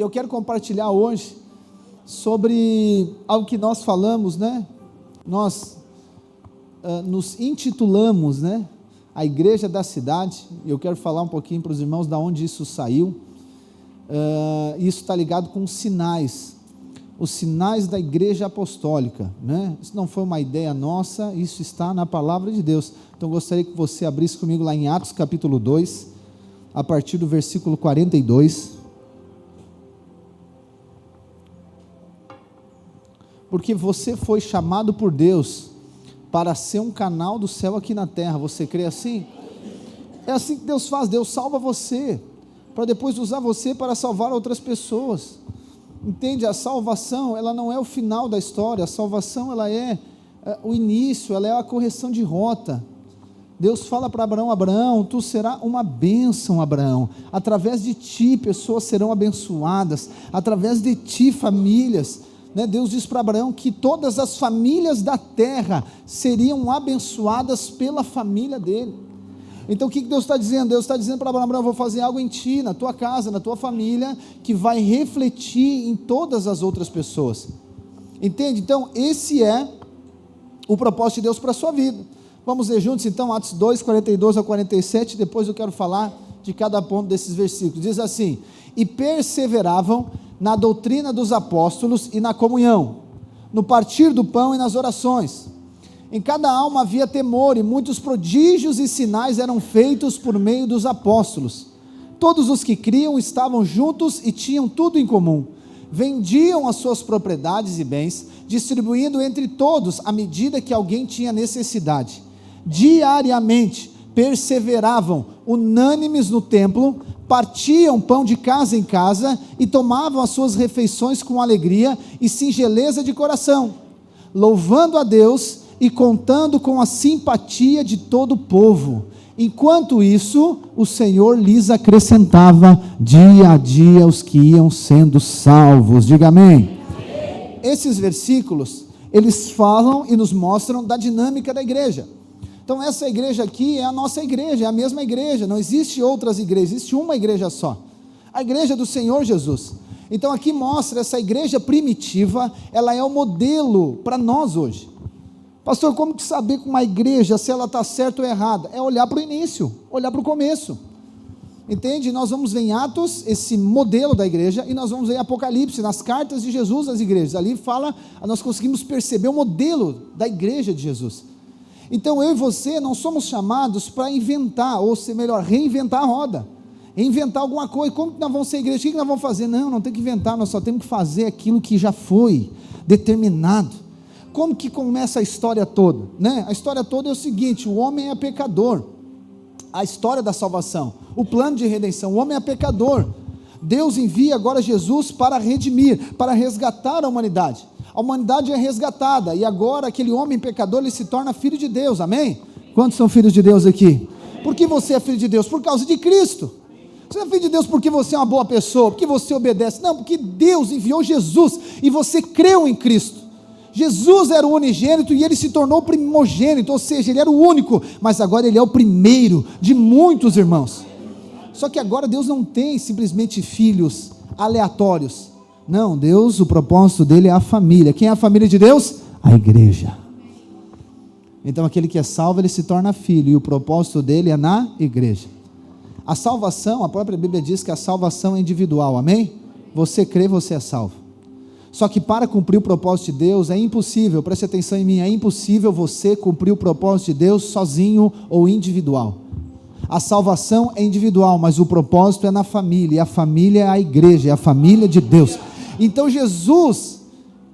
E eu quero compartilhar hoje sobre algo que nós falamos, né? Nós nos intitulamos, né? A igreja da cidade. Eu quero falar um pouquinho para os irmãos de onde isso saiu. Isso está ligado com os sinais da igreja apostólica, né? Isso não foi uma ideia nossa, isso está na palavra de Deus. Então eu gostaria que você abrisse comigo lá em Atos capítulo 2, a partir do versículo 42. Porque você foi chamado por Deus para ser um canal do céu aqui na terra. Você crê assim? É assim que Deus faz. Deus salva você, para depois usar você para salvar outras pessoas. Entende? A salvação, ela não é o final da história. A salvação, ela é o início, ela é a correção de rota. Deus fala para Abraão: Abraão, tu serás uma bênção, Abraão. Através de ti, pessoas serão abençoadas. Através de ti, famílias. Deus diz para Abraão que todas as famílias da terra seriam abençoadas pela família dele. Então o que Deus está dizendo? Deus está dizendo para Abraão: eu vou fazer algo em ti, na tua casa, na tua família, que vai refletir em todas as outras pessoas. Entende? Então esse é o propósito de Deus para a sua vida. Vamos ler juntos então Atos 2, 42 a 47, depois eu quero falar de cada ponto desses versículos. Diz assim: e perseveravam na doutrina dos apóstolos e na comunhão, no partir do pão e nas orações. Em cada alma havia temor, e muitos prodígios e sinais eram feitos por meio dos apóstolos. Todos os que criam estavam juntos e tinham tudo em comum. Vendiam as suas propriedades e bens, distribuindo entre todos à medida que alguém tinha necessidade. Diariamente perseveravam unânimes no templo, partiam pão de casa em casa e tomavam as suas refeições com alegria e singeleza de coração, louvando a Deus e contando com a simpatia de todo o povo. Enquanto isso, o Senhor lhes acrescentava dia a dia os que iam sendo salvos. Diga amém. Esses versículos, eles falam e nos mostram da dinâmica da igreja. Então essa igreja aqui é a nossa igreja, é a mesma igreja, não existe outras igrejas, existe uma igreja só, a igreja do Senhor Jesus. Então aqui mostra essa igreja primitiva, ela é o modelo para nós hoje. Pastor, como que saber com uma igreja se ela está certa ou errada? É olhar para o início, olhar para o começo. Entende? Nós vamos ver em Atos esse modelo da igreja, e nós vamos ver em Apocalipse, nas cartas de Jesus às igrejas. Ali fala, nós conseguimos perceber o modelo da igreja de Jesus. Então eu e você não somos chamados para inventar, ou ser melhor, reinventar a roda, inventar alguma coisa. Como que nós vamos ser igreja? O que nós vamos fazer? Não tem que inventar, nós só temos que fazer aquilo que já foi determinado. Como que começa a história toda? A história toda é o seguinte: o homem é pecador. A história da salvação, o plano de redenção, o homem é pecador. Deus envia agora Jesus para redimir, para resgatar a humanidade. A humanidade é resgatada, e agora aquele homem pecador, ele se torna filho de Deus, amém? Quantos são filhos de Deus aqui? Por que você é filho de Deus? Por causa de Cristo. Você é filho de Deus porque você é uma boa pessoa, porque você obedece? Não, porque Deus enviou Jesus, e você creu em Cristo. Jesus era o unigênito, e ele se tornou primogênito, ou seja, ele era o único, mas agora ele é o primeiro de muitos irmãos. Só que agora Deus não tem simplesmente filhos aleatórios. Não, Deus, o propósito dele é a família. Quem é a família de Deus? A igreja. Então aquele que é salvo, ele se torna filho, e o propósito dele é na igreja. A salvação, a própria Bíblia diz que a salvação é individual, amém? Você crê, você é salvo. Só que para cumprir o propósito de Deus é impossível, preste atenção em mim, é impossível você cumprir o propósito de Deus sozinho ou individual. A salvação é individual, mas o propósito é na família, e a família é a igreja, é a família de Deus. Então Jesus,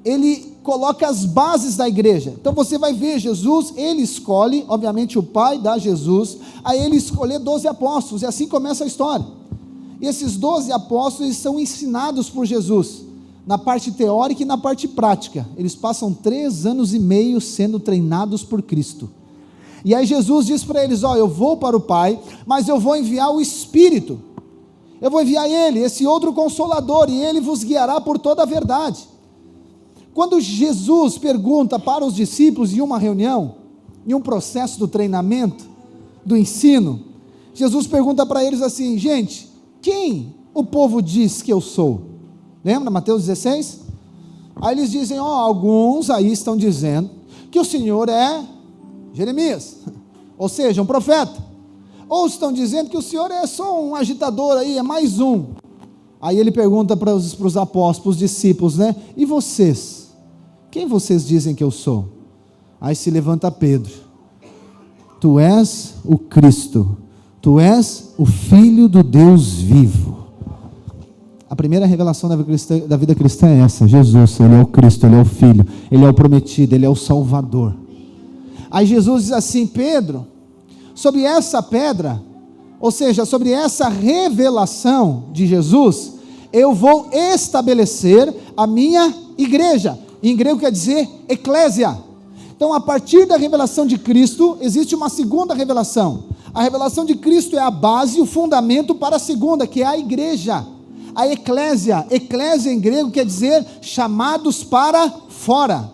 ele coloca as bases da igreja. Então você vai ver, Jesus, ele escolhe, obviamente o Pai dá a Jesus, a ele escolher 12 apóstolos, e assim começa a história. E esses 12 apóstolos, eles são ensinados por Jesus, na parte teórica e na parte prática. Eles passam 3 anos e meio sendo treinados por Cristo. E aí Jesus diz para eles: eu vou para o Pai, mas eu vou enviar o Espírito. Eu vou enviar ele, esse outro Consolador, e ele vos guiará por toda a verdade. Quando Jesus pergunta para os discípulos em uma reunião, em um processo do treinamento, do ensino, Jesus pergunta para eles assim: gente, quem o povo diz que eu sou? Lembra Mateus 16? Aí eles dizem, alguns aí estão dizendo que o Senhor é Jeremias, ou seja, um profeta. Ou estão dizendo que o Senhor é só um agitador aí, é mais um. Aí ele pergunta para os apóstolos, para os discípulos, né? E vocês? Quem vocês dizem que eu sou? Aí se levanta Pedro. Tu és o Cristo, tu és o Filho do Deus vivo. A primeira revelação da vida cristã é essa: Jesus, Ele é o Cristo, Ele é o Filho, Ele é o prometido, Ele é o Salvador. Aí Jesus diz assim: Pedro, sobre essa pedra, ou seja, sobre essa revelação de Jesus, eu vou estabelecer a minha igreja. Em grego quer dizer eclésia. Então, a partir da revelação de Cristo, existe uma segunda revelação. A revelação de Cristo é a base, o fundamento para a segunda, que é a igreja. A eclésia em grego quer dizer chamados para fora.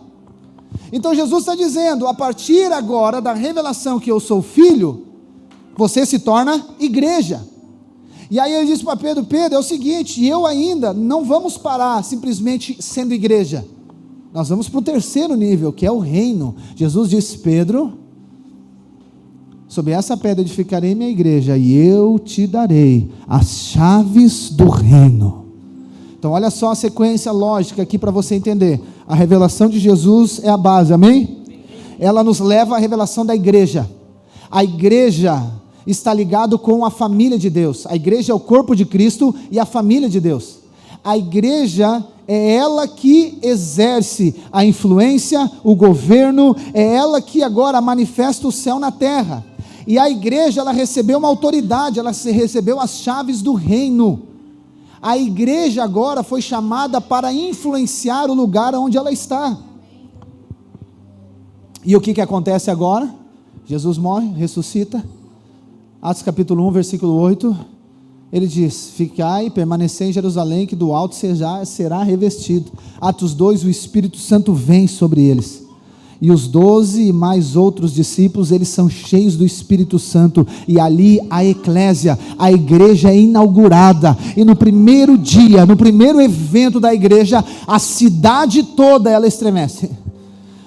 Então Jesus está dizendo, a partir agora da revelação que eu sou filho, você se torna igreja. E aí ele diz para Pedro, Pedro, é o seguinte, eu ainda não vamos parar simplesmente sendo igreja. Nós vamos para o terceiro nível, que é o reino. Jesus disse, Pedro, sobre essa pedra edificarei minha igreja, e eu te darei as chaves do reino. Então olha só a sequência lógica aqui para você entender. A revelação de Jesus é a base, amém? Ela nos leva à revelação da igreja. A igreja está ligada com a família de Deus. A igreja é o corpo de Cristo e a família de Deus. A igreja é ela que exerce a influência, o governo, é ela que agora manifesta o céu na terra. E a igreja, ela recebeu uma autoridade, ela recebeu as chaves do reino. A igreja agora foi chamada para influenciar o lugar onde ela está. E o que acontece agora? Jesus morre, ressuscita. Atos capítulo 1, versículo 8, ele diz, ficai e permanecei em Jerusalém, que do alto será revestido. Atos 2, o Espírito Santo vem sobre eles. E os 12 e mais outros discípulos, eles são cheios do Espírito Santo, e ali a eclésia, a igreja é inaugurada, e no primeiro dia, no primeiro evento da igreja, a cidade toda ela estremece,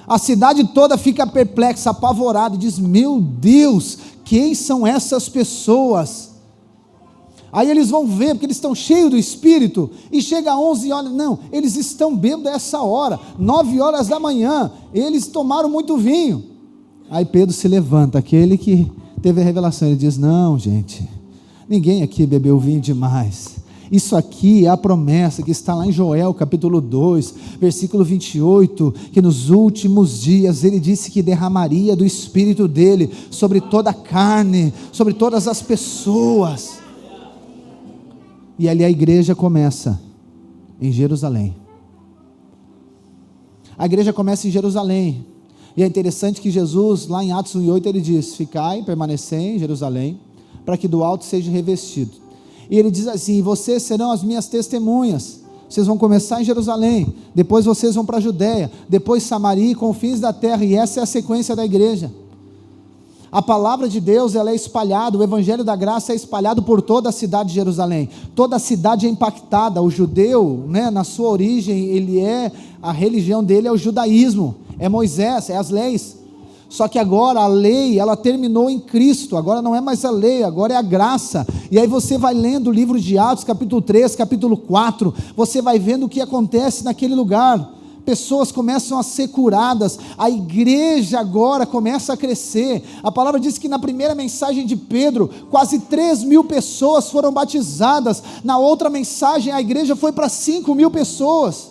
a cidade toda fica perplexa, apavorada, e diz, meu Deus, quem são essas pessoas? Aí eles vão ver, porque eles estão cheios do Espírito, e chega a 11 horas, não, eles estão bêbados a essa hora, 9 horas da manhã, eles tomaram muito vinho. Aí Pedro se levanta, aquele que teve a revelação, ele diz, não gente, ninguém aqui bebeu vinho demais, isso aqui é a promessa que está lá em Joel capítulo 2, versículo 28, que nos últimos dias ele disse que derramaria do Espírito dele, sobre toda a carne, sobre todas as pessoas. E ali a igreja começa em Jerusalém. A igreja começa em Jerusalém. E é interessante que Jesus, lá em Atos 1:8, ele diz, ficai, permanecei em Jerusalém, para que do alto seja revestido. E ele diz assim, vocês serão as minhas testemunhas. Vocês vão começar em Jerusalém, depois vocês vão para a Judéia, depois Samaria e confins da terra. E essa é a sequência da igreja. A palavra de Deus, ela é espalhada, o evangelho da graça é espalhado por toda a cidade de Jerusalém. Toda a cidade é impactada. O judeu, né, na sua origem, a religião dele é o judaísmo, é Moisés, é as leis. Só que agora a lei, ela terminou em Cristo, agora não é mais a lei, agora é a graça. E aí você vai lendo o livro de Atos, capítulo 3, capítulo 4, você vai vendo o que acontece naquele lugar. Pessoas começam a ser curadas, a igreja agora começa a crescer. A palavra diz que na primeira mensagem de Pedro, quase 3.000 pessoas foram batizadas. Na outra mensagem, a igreja foi para 5.000 pessoas.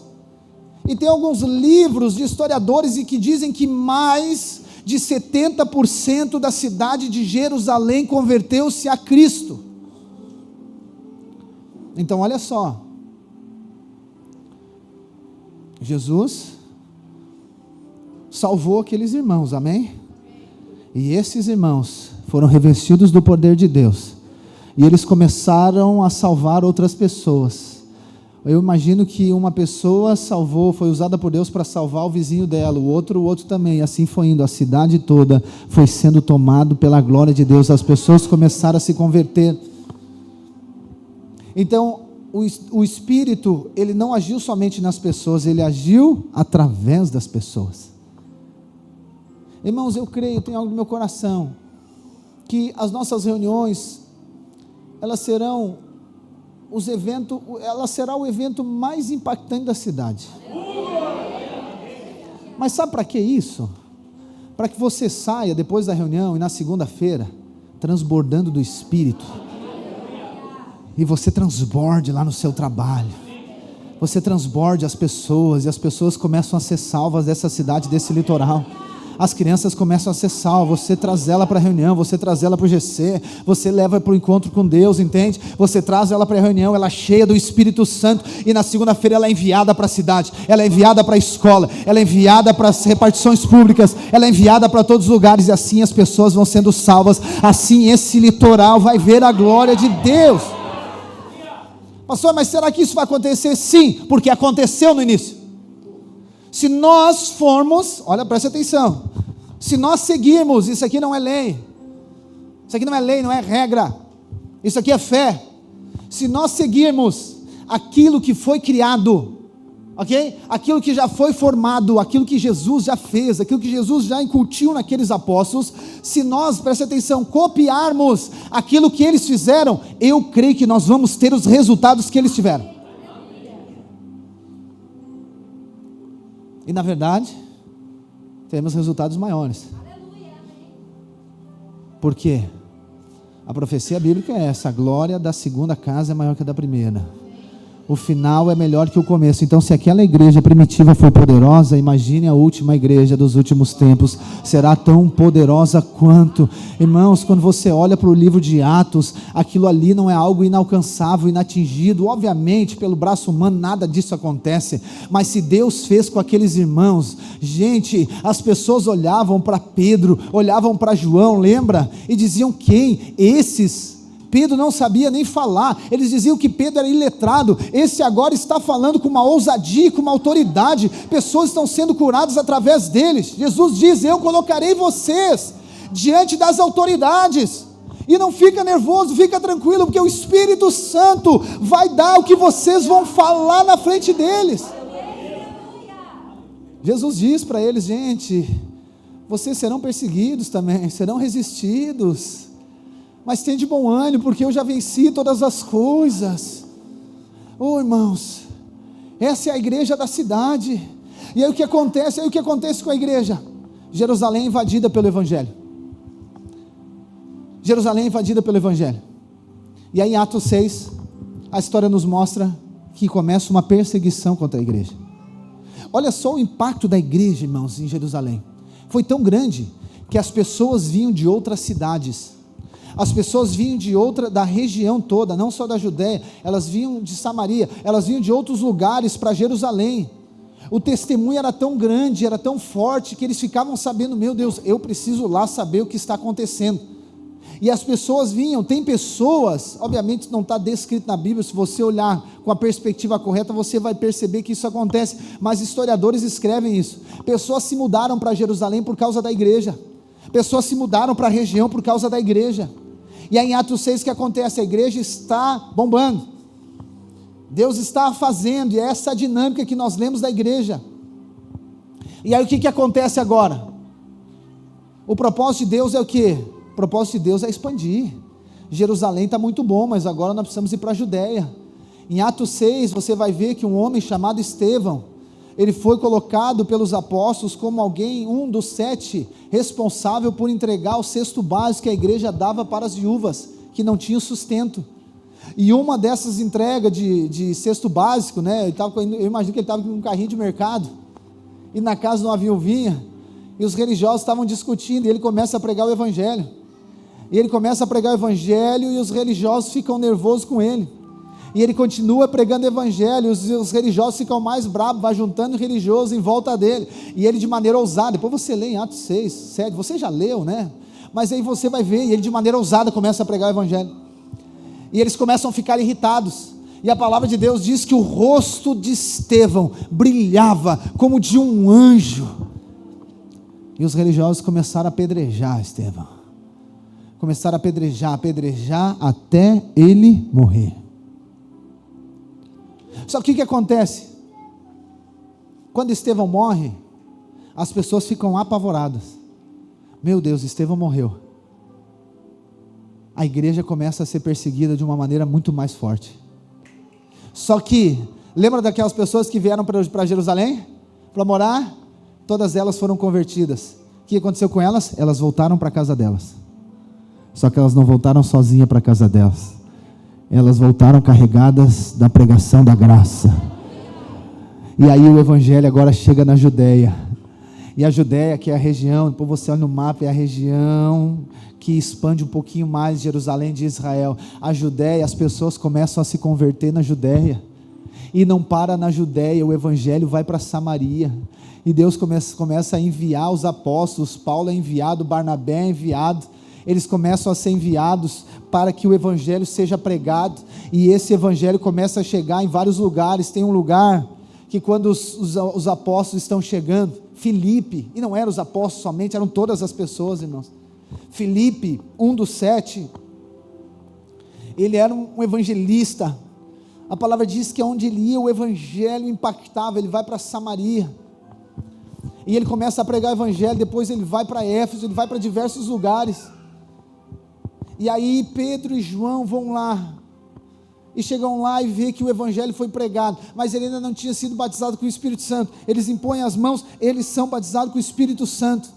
E tem alguns livros de historiadores que dizem que mais de 70% da cidade de Jerusalém converteu-se a Cristo. Então olha só, Jesus salvou aqueles irmãos, amém? E esses irmãos foram revestidos do poder de Deus, e eles começaram a salvar outras pessoas. Eu imagino que uma pessoa foi usada por Deus para salvar o vizinho dela, o outro também, e assim foi indo, a cidade toda foi sendo tomada pela glória de Deus, as pessoas começaram a se converter. Então, o Espírito, ele não agiu somente nas pessoas, ele agiu através das pessoas. Irmãos, eu creio, tem algo no meu coração, que as nossas reuniões, elas serão ela será o evento mais impactante da cidade. Mas sabe para que isso? Para que você saia depois da reunião e na segunda-feira, transbordando do Espírito, e você transborde lá no seu trabalho, você transborde as pessoas, e as pessoas começam a ser salvas dessa cidade, desse litoral. As crianças começam a ser salvas, você traz ela para a reunião, você traz ela para o GC, você leva para o encontro com Deus, entende? Você traz ela para a reunião, ela é cheia do Espírito Santo, e na segunda-feira ela é enviada para a cidade, ela é enviada para a escola, ela é enviada para as repartições públicas, ela é enviada para todos os lugares, e assim as pessoas vão sendo salvas, assim esse litoral vai ver a glória de Deus. Pastor, mas será que isso vai acontecer? Sim, porque aconteceu no início. Se nós formos, olha, presta atenção, se nós seguirmos, isso aqui não é lei, isso aqui não é lei, não é regra, isso aqui é fé. Se nós seguirmos aquilo que foi criado, ok? Aquilo que já foi formado, aquilo que Jesus já fez, aquilo que Jesus já incutiu naqueles apóstolos, se nós, presta atenção, copiarmos aquilo que eles fizeram, eu creio que nós vamos ter os resultados que eles tiveram. E na verdade, teremos resultados maiores. Por quê? A profecia bíblica é essa: a glória da segunda casa é maior que a da primeira. O final é melhor que o começo. Então, se aquela igreja primitiva foi poderosa, imagine a última igreja dos últimos tempos, será tão poderosa quanto. Irmãos, quando você olha para o livro de Atos, aquilo ali não é algo inalcançável, inatingido. Obviamente, pelo braço humano nada disso acontece, mas se Deus fez com aqueles irmãos, gente, as pessoas olhavam para Pedro, olhavam para João, lembra? E diziam: quem? Esses? Pedro não sabia nem falar, eles diziam que Pedro era iletrado, esse agora está falando com uma ousadia, com uma autoridade, pessoas estão sendo curadas através deles. Jesus diz: eu colocarei vocês diante das autoridades, e não fica nervoso, fica tranquilo, porque o Espírito Santo vai dar o que vocês vão falar na frente deles. Jesus diz para eles: gente, vocês serão perseguidos também, serão resistidos, mas tem de bom ânimo, porque eu já venci todas as coisas. Oh, irmãos, essa é a igreja da cidade. E aí o que acontece? Aí o que acontece com a igreja? Jerusalém é invadida pelo Evangelho. Jerusalém é invadida pelo Evangelho. E aí em Atos 6, a história nos mostra que começa uma perseguição contra a igreja. Olha só o impacto da igreja, irmãos, em Jerusalém. Foi tão grande que as pessoas vinham de outras cidades. As pessoas vinham da região toda, não só da Judéia, elas vinham de Samaria, elas vinham de outros lugares para Jerusalém. O testemunho era tão grande, era tão forte, que eles ficavam sabendo: meu Deus, eu preciso lá saber o que está acontecendo. E as pessoas vinham, tem pessoas, obviamente não está descrito na Bíblia, se você olhar com a perspectiva correta, você vai perceber que isso acontece, mas historiadores escrevem isso. Pessoas se mudaram para Jerusalém por causa da igreja, pessoas se mudaram para a região por causa da igreja. E aí em Atos 6 o que acontece? A igreja está bombando, Deus está fazendo, e é essa a dinâmica que nós lemos da igreja. E aí o que acontece agora? O propósito de Deus é o quê? O propósito de Deus é expandir. Jerusalém está muito bom, mas agora nós precisamos ir para a Judéia. Em Atos 6 você vai ver que um homem chamado Estevão, ele foi colocado pelos apóstolos como alguém, um dos 7, responsável por entregar o cesto básico que a igreja dava para as viúvas, que não tinham sustento. E uma dessas entregas de cesto básico, né, eu imagino que ele estava com um carrinho de mercado, e na casa de uma viuvinha, e os religiosos estavam discutindo, e ele começa a pregar o Evangelho. E ele começa a pregar o Evangelho, e os religiosos ficam nervosos com ele. E ele continua pregando o Evangelho, os religiosos ficam mais bravos, vai juntando religiosos em volta dele, e ele de maneira ousada, depois você lê em Atos 6, 7, você já leu, né? Mas aí você vai ver, e ele de maneira ousada começa a pregar o Evangelho, e eles começam a ficar irritados, e a palavra de Deus diz que o rosto de Estevão brilhava como de um anjo, e os religiosos começaram a apedrejar Estevão, começaram a apedrejar até ele morrer. Só que o que acontece? Quando Estevão morre, as pessoas ficam apavoradas. Meu Deus, Estevão morreu. A igreja começa a ser perseguida de uma maneira muito mais forte. Só que, lembra daquelas pessoas que vieram para Jerusalém? Para morar? Todas elas foram convertidas. O que aconteceu com elas? Elas voltaram para a casa delas. Só que elas não voltaram sozinhas para a casa delas. Elas voltaram carregadas da pregação da graça. E aí o evangelho agora chega na Judéia. E a Judéia, que é a região, depois você olha no mapa, é a região que expande um pouquinho mais Jerusalém de Israel. A Judéia, as pessoas começam a se converter na Judéia. E não para na Judéia, o evangelho vai para Samaria. E Deus começa a enviar os apóstolos. Paulo é enviado, Barnabé é enviado. Eles começam a ser enviados para que o evangelho seja pregado. E esse evangelho começa a chegar em vários lugares. Tem um lugar que quando os apóstolos estão chegando, Filipe, e não eram os apóstolos somente, eram todas as pessoas, irmãos. Filipe, um dos 7, ele era um evangelista. A palavra diz que onde ele ia, o evangelho impactava. Ele vai para Samaria, e ele começa a pregar o evangelho. Depois ele vai para Éfeso, ele vai para diversos lugares. E aí Pedro e João vão lá, e chegam lá e vê que o evangelho foi pregado, mas ele ainda não tinha sido batizado com o Espírito Santo. Eles impõem as mãos, eles são batizados com o Espírito Santo.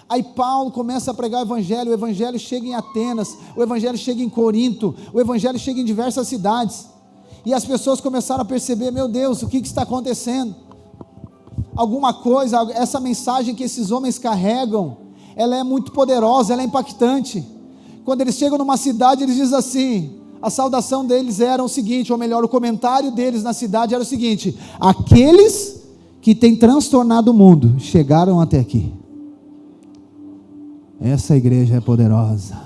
Aí Paulo começa a pregar o evangelho chega em Atenas, o evangelho chega em Corinto, o evangelho chega em diversas cidades, e as pessoas começaram a perceber: meu Deus, o que está acontecendo? Alguma coisa, essa mensagem que esses homens carregam, ela é muito poderosa, ela é impactante. Quando eles chegam numa cidade, eles dizem assim, a saudação deles era o seguinte, ou melhor, o comentário deles na cidade era o seguinte: aqueles que têm transtornado o mundo, chegaram até aqui. Essa igreja é poderosa,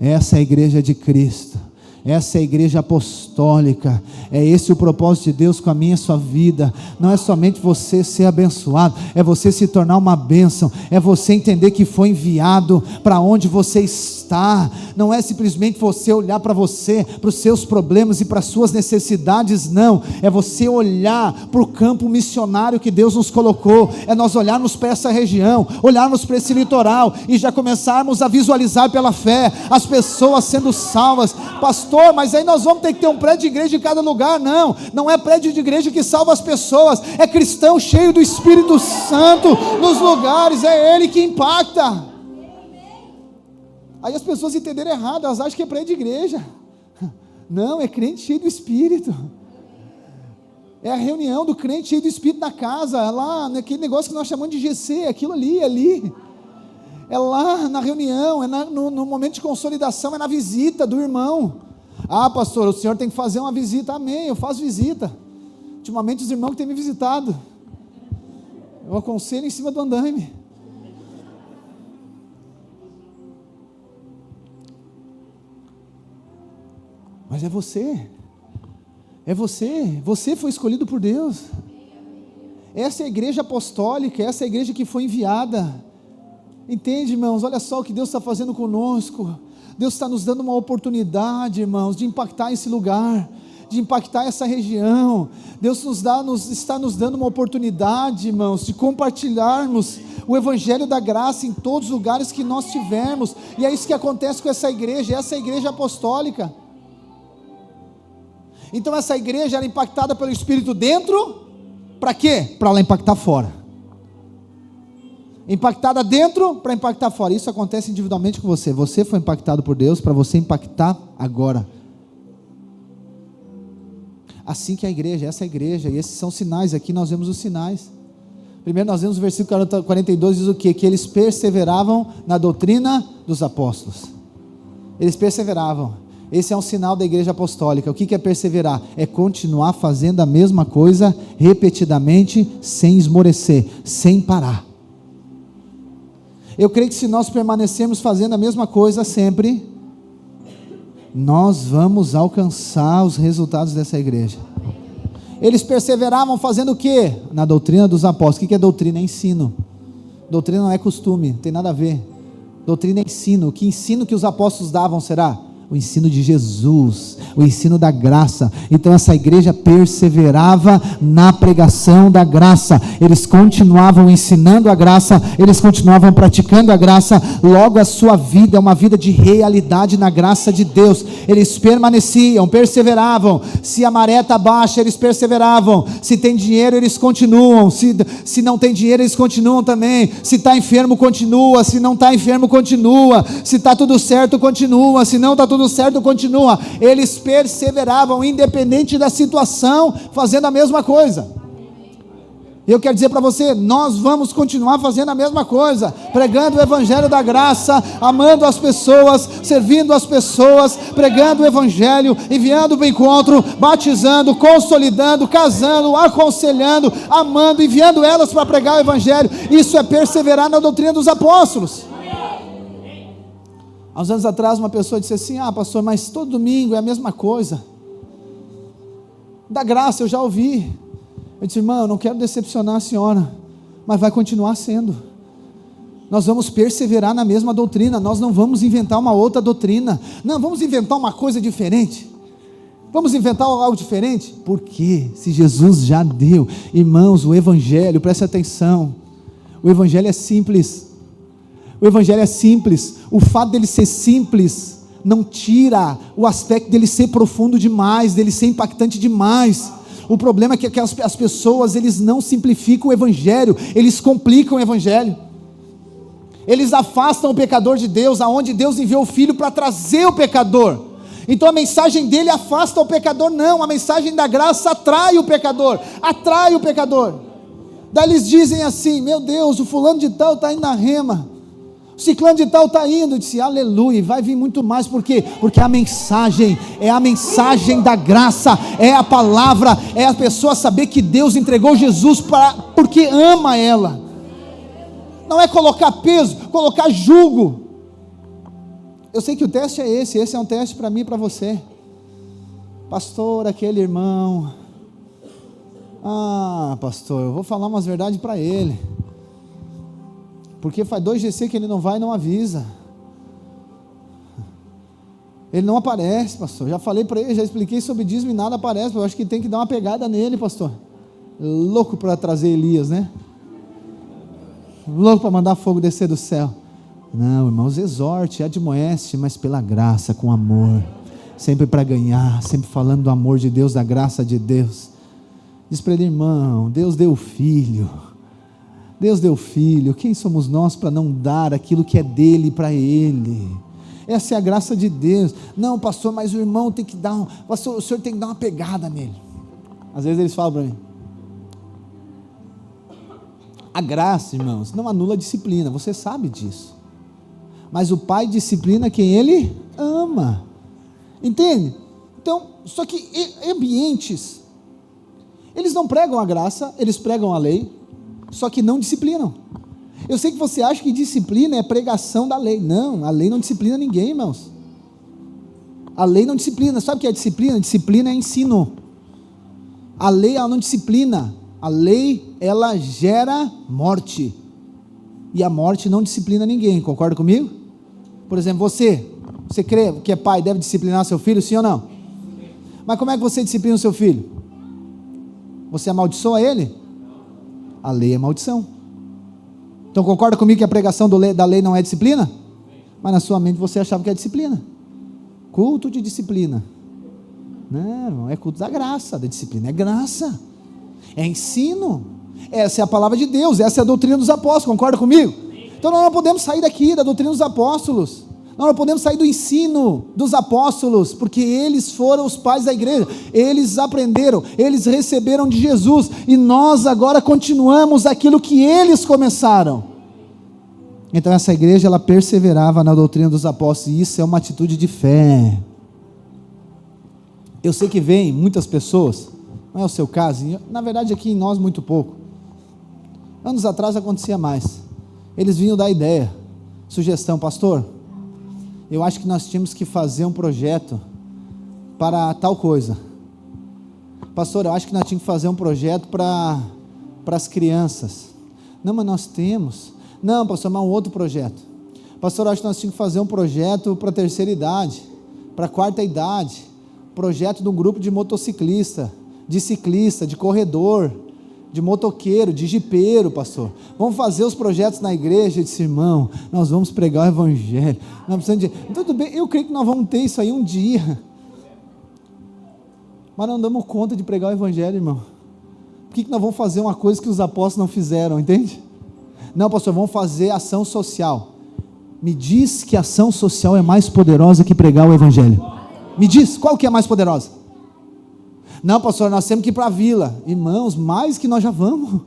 essa é a igreja de Cristo, essa é a igreja apostólica. É esse o propósito de Deus com a minha e a sua vida. Não é somente você ser abençoado, é você se tornar uma bênção, é você entender que foi enviado para onde você está. Não é simplesmente você olhar para você, para os seus problemas e para as suas necessidades, não. É você olhar para o campo missionário que Deus nos colocou. É nós olharmos para essa região, olharmos para esse litoral e já começarmos a visualizar pela fé as pessoas sendo salvas. Pastor, mas aí nós vamos ter que ter um prédio de igreja em cada lugar. Não, não é prédio de igreja que salva as pessoas, é cristão cheio do Espírito Santo nos lugares, é Ele que impacta. Aí as pessoas entenderam errado, elas acham que é prédio de igreja. Não, é crente cheio do Espírito. É a reunião do crente cheio do Espírito na casa, é lá naquele negócio que nós chamamos de GC, é aquilo ali. É lá na reunião, é no momento de consolidação, é na visita do irmão. Ah, pastor, o senhor tem que fazer uma visita. Amém, eu faço visita. Ultimamente os irmãos que têm me visitado, eu aconselho em cima do andaime. Mas é você foi escolhido por Deus. Essa é a igreja apostólica, essa é a igreja que foi enviada. Entende, irmãos? Olha só o que Deus está fazendo conosco. Deus está nos dando uma oportunidade, irmãos, de impactar esse lugar, de impactar essa região. Deus está nos dando uma oportunidade, irmãos, de compartilharmos o evangelho da graça em todos os lugares que nós tivermos. E é isso que acontece com essa igreja apostólica. Então essa igreja era impactada pelo Espírito dentro, para quê? Para ela impactar fora. Impactada dentro para impactar fora. Isso acontece individualmente com você. Você foi impactado por Deus para você impactar agora. Assim que a igreja, essa é a igreja, e esses são sinais. Aqui nós vemos os sinais. Primeiro nós vemos o versículo 42, diz o quê? Que eles perseveravam na doutrina dos apóstolos. Eles perseveravam. Esse é um sinal da igreja apostólica. O que é perseverar? É continuar fazendo a mesma coisa repetidamente, sem esmorecer, sem parar. Eu creio que se nós permanecermos fazendo a mesma coisa sempre, nós vamos alcançar os resultados dessa igreja. Eles perseveravam fazendo o quê? Na doutrina dos apóstolos. O que é doutrina? É ensino. Doutrina não é costume, não tem nada a ver. Doutrina é ensino. Que ensino que os apóstolos davam será? O ensino de Jesus, o ensino da graça. Então essa igreja perseverava na pregação da graça, eles continuavam ensinando a graça, eles continuavam praticando a graça. Logo a sua vida é uma vida de realidade na graça de Deus. Eles permaneciam, perseveravam. Se a maré está baixa, eles perseveravam. Se tem dinheiro, eles continuam. Se não tem dinheiro, eles continuam também. Se está enfermo, continua. Se não está enfermo, continua. Se está tudo certo, continua. Se não está tudo certo, continua. Eles perseveravam, independente da situação, fazendo a mesma coisa. Eu quero dizer para você, nós vamos continuar fazendo a mesma coisa, pregando o evangelho da graça, amando as pessoas, servindo as pessoas, pregando o evangelho, enviando para o encontro, batizando, consolidando, casando, aconselhando, amando, enviando elas para pregar o evangelho. Isso é perseverar na doutrina dos apóstolos. Há uns anos atrás uma pessoa disse assim: pastor, mas todo domingo é a mesma coisa. Da graça eu já ouvi. Eu disse: irmão, eu não quero decepcionar a senhora, mas vai continuar sendo. Nós vamos perseverar na mesma doutrina, nós não vamos inventar uma outra doutrina. Não, vamos inventar uma coisa diferente. Vamos inventar algo diferente? Por quê? Se Jesus já deu. Irmãos, o evangelho, preste atenção, o evangelho é simples. O evangelho é simples. O fato dele ser simples não tira o aspecto dele ser profundo demais, dele ser impactante demais. O problema é que as pessoas, eles não simplificam o evangelho, eles complicam o evangelho. Eles afastam o pecador de Deus, aonde Deus enviou o Filho para trazer o pecador. Então a mensagem dele afasta o pecador. Não, a mensagem da graça atrai o pecador. Atrai o pecador. Daí eles dizem assim: meu Deus, o fulano de tal está indo na rema, o ciclano de tal está indo. Eu disse: aleluia, vai vir muito mais. Por quê? Porque a mensagem é a mensagem da graça, é a palavra, é a pessoa saber que Deus entregou Jesus porque ama ela. Não é colocar peso, colocar jugo. Eu sei que o teste é esse é um teste para mim e para você. Pastor, aquele irmão, pastor, eu vou falar umas verdades para ele, porque faz 2 GC que ele não vai e não avisa. Ele não aparece, pastor. Já falei para ele, já expliquei sobre dízimo e nada aparece. Eu acho que tem que dar uma pegada nele, pastor. Louco para trazer Elias, né? Louco para mandar fogo descer do céu. Não, irmãos, exorte, admoeste, mas pela graça, com amor. Sempre para ganhar, sempre falando do amor de Deus, da graça de Deus. Diz para ele: irmão, Deus deu o Filho. Deus deu o Filho. Quem somos nós para não dar aquilo que é dele para ele? Essa é a graça de Deus. Não, pastor, mas o irmão tem que dar pastor, o senhor tem que dar uma pegada nele. Às vezes eles falam para mim: a graça, irmãos, não anula a disciplina, você sabe disso, mas o pai disciplina quem ele ama, entende? Então, só que ambientes, eles não pregam a graça, eles pregam a lei, só que não disciplinam. Eu sei que você acha que disciplina é pregação da lei. Não, a lei não disciplina ninguém, irmãos. A lei não disciplina. Sabe o que é disciplina? Disciplina é ensino. A lei, ela não disciplina. A lei, ela gera morte. E a morte não disciplina ninguém. Concorda comigo? Por exemplo, você crê que é pai, deve disciplinar seu filho, sim ou não? Mas como é que você disciplina o seu filho? Você amaldiçoa ele? A lei é maldição. Então concorda comigo que a pregação da lei não é disciplina? Mas na sua mente você achava que é disciplina. Culto de disciplina. Não, irmão, é culto da graça. Da disciplina é graça, é ensino. Essa é a palavra de Deus, essa é a doutrina dos apóstolos. Concorda comigo? Então nós não podemos sair daqui da doutrina dos apóstolos. Nós não podemos sair do ensino dos apóstolos, porque eles foram os pais da igreja, eles aprenderam, eles receberam de Jesus, e nós agora continuamos aquilo que eles começaram. Então essa igreja, ela perseverava na doutrina dos apóstolos, e isso é uma atitude de fé. Eu sei que vem muitas pessoas, não é o seu caso, na verdade aqui em nós muito pouco, anos atrás acontecia mais, eles vinham dar ideia, sugestão: pastor, eu acho que nós tínhamos que fazer um projeto para tal coisa. Pastor, eu acho que nós tínhamos que fazer um projeto para as crianças. Não, mas nós temos. Não, pastor, mas um outro projeto. Pastor, eu acho que nós tínhamos que fazer um projeto para a terceira idade. para a quarta idade, projeto de um grupo de motociclista, de ciclista, de corredor, de motoqueiro, de jipeiro, pastor. Vamos fazer os projetos na igreja. Eu disse, irmão, nós vamos pregar o evangelho. Nós precisamos de... Tudo bem, eu creio que nós vamos ter isso aí um dia. Mas não damos conta de pregar o evangelho, irmão. Por que nós vamos fazer uma coisa que os apóstolos não fizeram, entende? Não, pastor, vamos fazer ação social. Me diz que ação social é mais poderosa que pregar o evangelho. Me diz, qual que é mais poderosa? Não, pastor, nós temos que ir para a vila. Irmãos, mais que nós já vamos.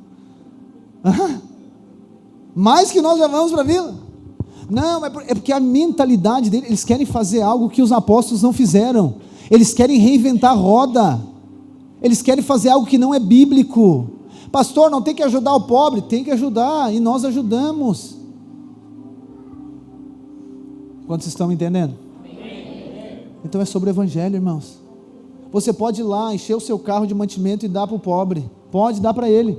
Mais que nós já vamos para a vila. Não, é porque a mentalidade deles, eles querem fazer algo que os apóstolos não fizeram. Eles querem reinventar a roda. Eles querem fazer algo que não é bíblico. Pastor, não tem que ajudar o pobre? Tem que ajudar, e nós ajudamos. Quantos estão me entendendo? Então é sobre o evangelho, irmãos. Você pode ir lá, encher o seu carro de mantimento e dar para o pobre. Pode dar para ele.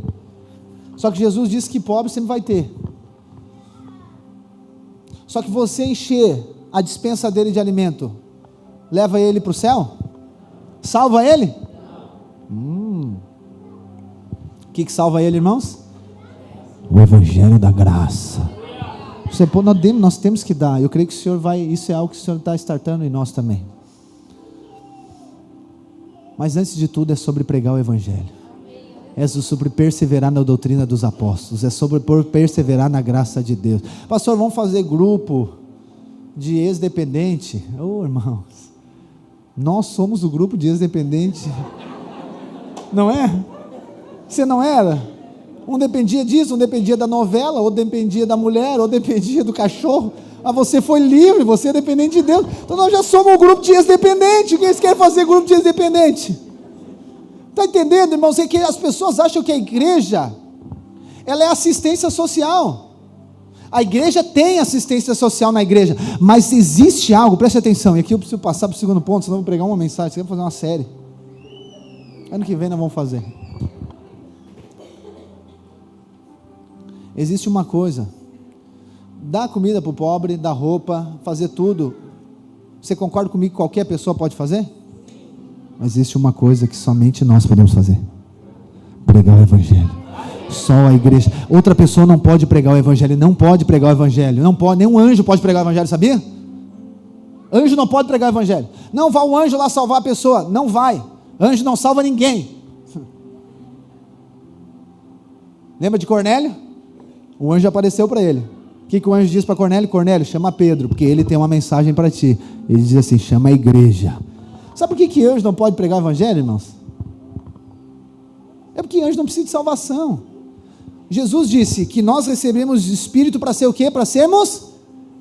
Só que Jesus disse que pobre sempre vai ter. Só que você encher a despensa dele de alimento, leva ele para o céu? Salva ele? O que salva ele, irmãos? O evangelho da graça. Nós temos que dar. Eu creio que o Senhor vai. Isso é algo que o Senhor está startando em nós também. Mas antes de tudo é sobre pregar o evangelho. É sobre perseverar na doutrina dos apóstolos. É sobre perseverar na graça de Deus. Pastor, vamos fazer grupo de ex-dependente. Irmãos, nós somos o grupo de ex-dependente. Não é? Você não era? Um dependia disso, um dependia da novela, ou dependia da mulher, ou dependia do cachorro. Mas você foi livre, você é dependente de Deus. Então nós já somos um grupo de ex-dependente. Quem quer fazer grupo de ex-dependente? Está entendendo, irmãos? É que as pessoas acham que a igreja, ela é assistência social. A igreja tem assistência social na igreja, mas existe algo, preste atenção, e aqui eu preciso passar para o segundo ponto, senão eu vou pregar uma mensagem, você quer fazer uma série. Ano que vem nós vamos fazer. Existe uma coisa, dar comida para o pobre, dar roupa, fazer tudo. Você concorda comigo que qualquer pessoa pode fazer? Mas existe uma coisa que somente nós podemos fazer: pregar o evangelho. Só a igreja. Outra pessoa não pode pregar o evangelho. Não pode pregar o evangelho. Não pode, nenhum anjo pode pregar o evangelho, sabia? Anjo não pode pregar o evangelho. Não vai o anjo lá salvar a pessoa. Não vai. Anjo não salva ninguém. Lembra de Cornélio? O anjo apareceu para ele. O que o anjo diz para Cornélio? Cornélio, chama Pedro, porque ele tem uma mensagem para ti. Ele diz assim: chama a igreja. Sabe por que anjo não pode pregar o evangelho, irmãos? É porque anjo não precisa de salvação. Jesus disse que nós recebemos o Espírito para ser o quê? Para sermos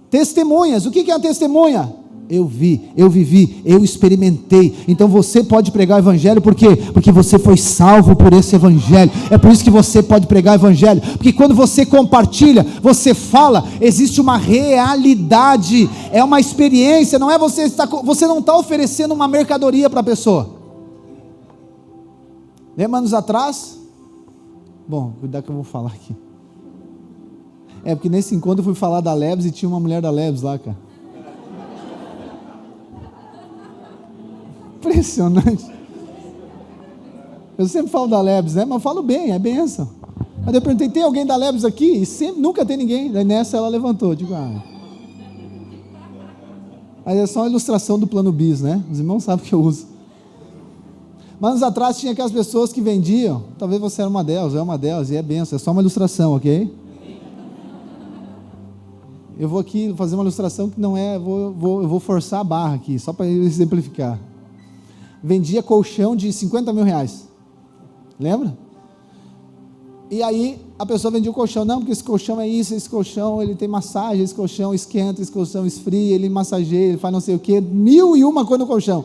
testemunhas. O que é uma testemunha? Eu vi, eu vivi, eu experimentei. Então você pode pregar o evangelho, por quê? Porque você foi salvo por esse evangelho. É por isso que você pode pregar o evangelho, porque quando você compartilha, você fala, existe uma realidade, é uma experiência, não é você não está oferecendo uma mercadoria para a pessoa. Lembra anos atrás? Bom, cuidado que eu vou falar aqui. É porque nesse encontro eu fui falar da Lebs e tinha uma mulher da Lebs lá, cara. Impressionante. Eu sempre falo da Lebs, né? Mas eu falo bem, é benção. Mas eu perguntei: tem alguém da Lebs aqui? E sempre, nunca tem ninguém. Daí nessa ela levantou. Digo, Aí é só uma ilustração do plano bis, né? Os irmãos sabem que eu uso. Mas anos atrás tinha aquelas pessoas que vendiam. Talvez você era uma delas, eu é uma delas, e é benção. É só uma ilustração, ok? Eu vou aqui fazer uma ilustração que não é, eu vou forçar a barra aqui, só para exemplificar. Vendia colchão de 50 mil reais, lembra? E aí a pessoa vendia o colchão, não, porque esse colchão é isso, esse colchão ele tem massagem, esse colchão esquenta, esse colchão esfria, ele massageia, ele faz não sei o que, 1001 coisa no colchão.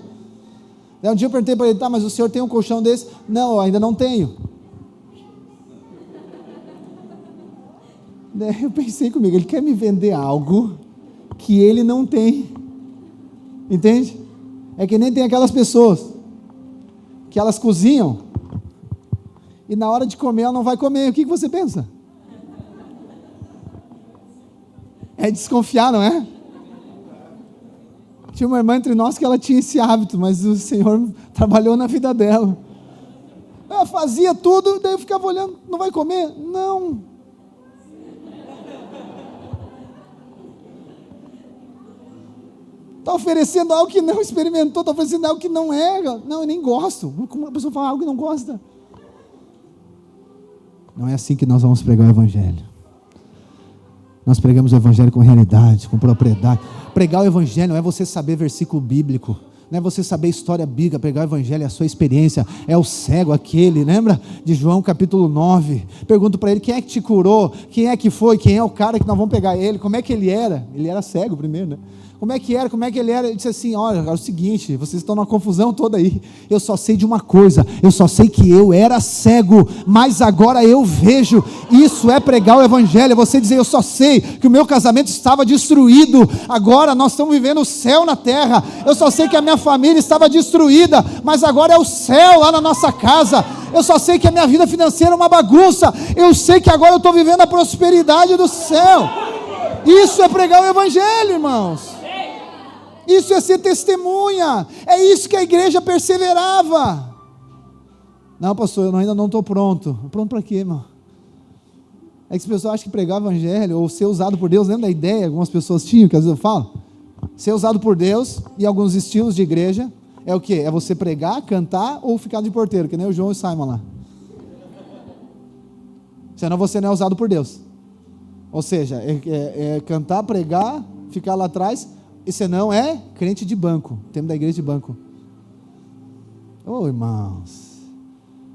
Daí um dia eu perguntei para ele: tá, mas o senhor tem um colchão desse? Não, eu ainda não tenho. Daí eu pensei comigo, ele quer me vender algo que ele não tem, entende? É que nem tem aquelas pessoas que elas cozinham e na hora de comer ela não vai comer. O que você pensa? É desconfiar, não é? Tinha uma irmã entre nós que ela tinha esse hábito, mas o Senhor trabalhou na vida dela. Ela fazia tudo, daí eu ficava olhando, não vai comer? Não. Está oferecendo algo que não experimentou, está oferecendo algo que não é. Não, eu nem gosto. Como a pessoa fala algo que não gosta? Não é assim que nós vamos pregar o Evangelho. Nós pregamos o Evangelho com realidade, com propriedade. Pregar o Evangelho não é você saber versículo bíblico, não é você saber história bíblica. Pregar o Evangelho é a sua experiência. É o cego aquele, lembra de João capítulo 9? Pergunto para ele, quem é que te curou? Quem é que foi? Quem é o cara que nós vamos pegar ele? Como é que ele era? Ele era cego primeiro, né? Como é que era? Como é que ele era? Ele disse assim, olha, é o seguinte, vocês estão numa confusão toda aí, eu só sei de uma coisa, eu só sei que eu era cego, mas agora eu vejo. Isso é pregar o Evangelho, é você dizer, eu só sei que o meu casamento estava destruído, agora nós estamos vivendo o céu na terra. Eu só sei que a minha família estava destruída, mas agora é o céu lá na nossa casa. Eu só sei que a minha vida financeira é uma bagunça, eu sei que agora eu estou vivendo a prosperidade do céu. Isso é pregar o Evangelho, irmãos. Isso é ser testemunha. É isso que a igreja perseverava. Não, pastor, eu ainda não estou pronto. Pronto para quê, irmão? É que as pessoas acham que pregar o Evangelho ou ser usado por Deus, lembra da ideia que algumas pessoas tinham, que às vezes eu falo? Ser usado por Deus e alguns estilos de igreja é o quê? É você pregar, cantar ou ficar de porteiro, que nem o João e o Simon lá. Senão você não é usado por Deus. Ou seja, é cantar, pregar, ficar lá atrás. E senão é crente de banco, temos da igreja de banco. Oh, irmãos,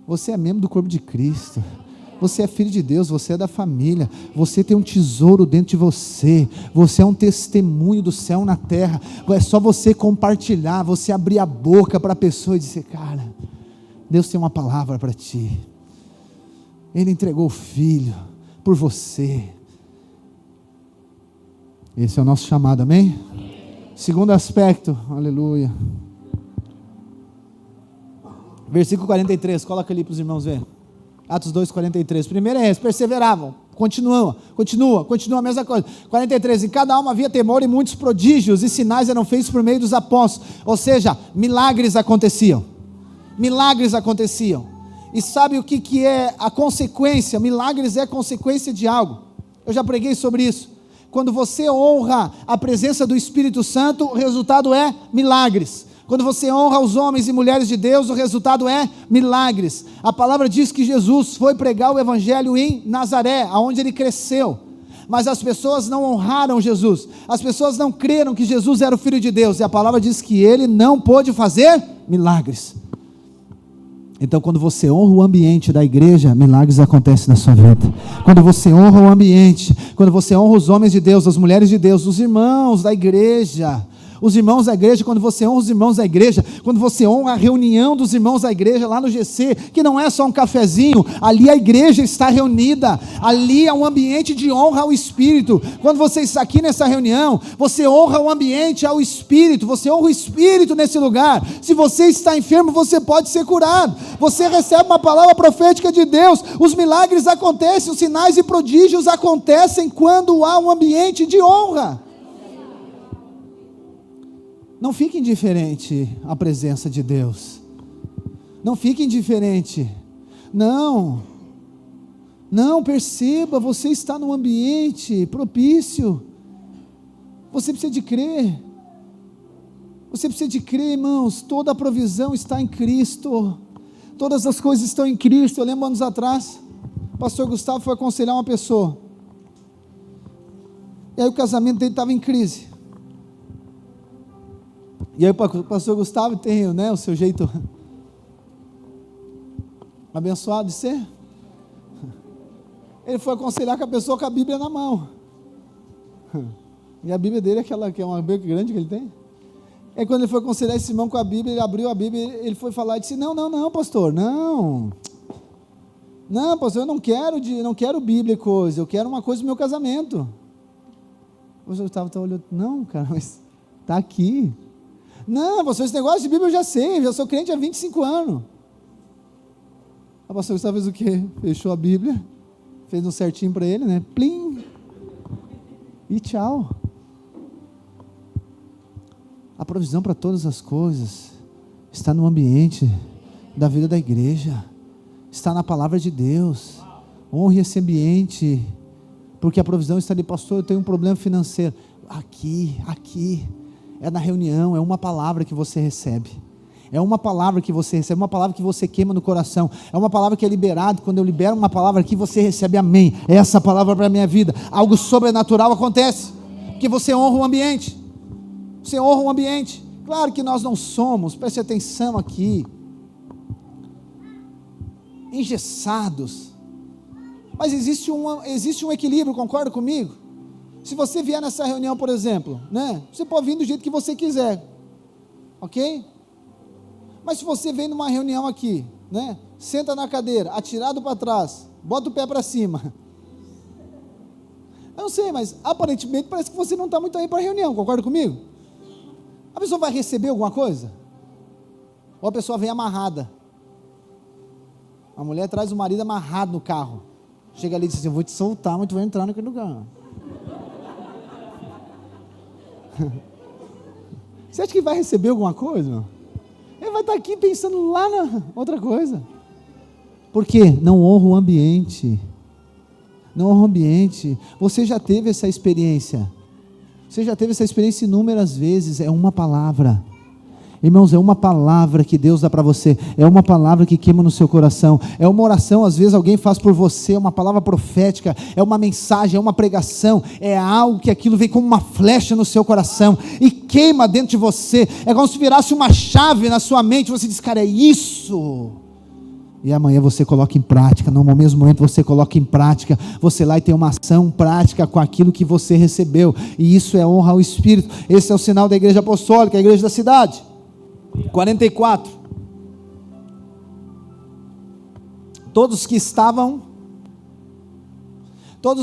você é membro do corpo de Cristo, você é filho de Deus, você é da família, você tem um tesouro dentro de você, você é um testemunho do céu na terra. É só você compartilhar, você abrir a boca para a pessoa e dizer, cara, Deus tem uma palavra para ti, Ele entregou o Filho por você. Esse é o nosso chamado, amém? Segundo aspecto, aleluia. Versículo 43, coloca ali para os irmãos verem. Atos 2, 43. Primeiro é esse, perseveravam, continua a mesma coisa. 43, em cada alma havia temor e muitos prodígios e sinais eram feitos por meio dos apóstolos. Ou seja, milagres aconteciam. E sabe o que é a consequência? Milagres é consequência de algo. Eu já preguei sobre isso. Quando você honra a presença do Espírito Santo, o resultado é milagres. Quando você honra os homens e mulheres de Deus, o resultado é milagres. A palavra diz que Jesus foi pregar o Evangelho em Nazaré, aonde ele cresceu. Mas as pessoas não honraram Jesus. As pessoas não creram que Jesus era o Filho de Deus. E a palavra diz que ele não pôde fazer milagres. Então, quando você honra o ambiente da igreja, milagres acontecem na sua vida. Quando você honra o ambiente, quando você honra os homens de Deus, as mulheres de Deus, os irmãos da igreja, quando você honra os irmãos da igreja, quando você honra a reunião dos irmãos da igreja lá no GC, que não é só um cafezinho, ali a igreja está reunida, ali é um ambiente de honra ao Espírito. Quando você está aqui nessa reunião, você honra o ambiente ao Espírito, você honra o Espírito nesse lugar. Se você está enfermo, você pode ser curado, você recebe uma palavra profética de Deus, os milagres acontecem, os sinais e prodígios acontecem quando há um ambiente de honra. Não fique indiferente à presença de Deus. Não fique indiferente. Não, perceba, você está num ambiente propício. Você precisa de crer. Irmãos. Toda a provisão está em Cristo. Todas as coisas estão em Cristo. Eu lembro anos atrás, o pastor Gustavo foi aconselhar uma pessoa. E aí o casamento dele estava em crise. E aí o pastor Gustavo tem, né, o seu jeito abençoado de ser. Ele foi aconselhar com a pessoa com a Bíblia na mão. E a Bíblia dele é aquela que é uma Bíblia grande que ele tem. Aí quando ele foi aconselhar esse irmão com a Bíblia, ele abriu a Bíblia, ele foi falar e disse, não, pastor, não, pastor, eu não quero Bíblia e coisa, eu quero uma coisa do meu casamento. O pastor Gustavo está olhando, não, cara, mas está aqui. Não, pastor, esse negócio de Bíblia eu já sei, eu já sou crente há 25 anos. O pastor Gustavo fez o quê? Fechou a Bíblia, fez um certinho para ele, né? Plim! E tchau. A provisão para todas as coisas está no ambiente da vida da igreja, está na palavra de Deus. Honre esse ambiente, porque a provisão está ali. Pastor, eu tenho um problema financeiro. Aqui, é na reunião, é uma palavra que você recebe. É uma palavra que você recebe, uma palavra que você queima no coração. É uma palavra que é liberada. Quando eu libero uma palavra aqui, você recebe amém. É essa palavra para a minha vida. Algo sobrenatural acontece, porque você honra o ambiente. Você honra o ambiente. Claro que nós não somos, preste atenção aqui, engessados. Mas existe um equilíbrio, concorda comigo? Se você vier nessa reunião, por exemplo, né? Você pode vir do jeito que você quiser. Ok? Mas se você vem numa reunião aqui, né? Senta na cadeira, atirado para trás, bota o pé para cima. Eu não sei, mas aparentemente parece que você não está muito aí para a reunião, concorda comigo? A pessoa vai receber alguma coisa? Ou a pessoa vem amarrada? A mulher traz o marido amarrado no carro. Chega ali e diz assim: eu vou te soltar, mas tu vai entrar naquele lugar. Você acha que vai receber alguma coisa, meu? Ele vai estar aqui pensando lá na outra coisa. Por quê? Não honra o ambiente. Não honra o ambiente. Você já teve essa experiência. Você já teve essa experiência inúmeras vezes. É uma palavra. Irmãos, é uma palavra que Deus dá para você. É uma palavra que queima no seu coração. É uma oração, às vezes alguém faz por você. É uma palavra profética. É uma mensagem, é uma pregação. É algo que aquilo vem como uma flecha no seu coração e queima dentro de você. É como se virasse uma chave na sua mente. Você diz: cara, é isso. E amanhã você coloca em prática. No mesmo momento você coloca em prática. Você lá e tem uma ação prática com aquilo que você recebeu. E isso é honra ao Espírito. Esse é o sinal da igreja apostólica, a igreja da cidade. 44. Todos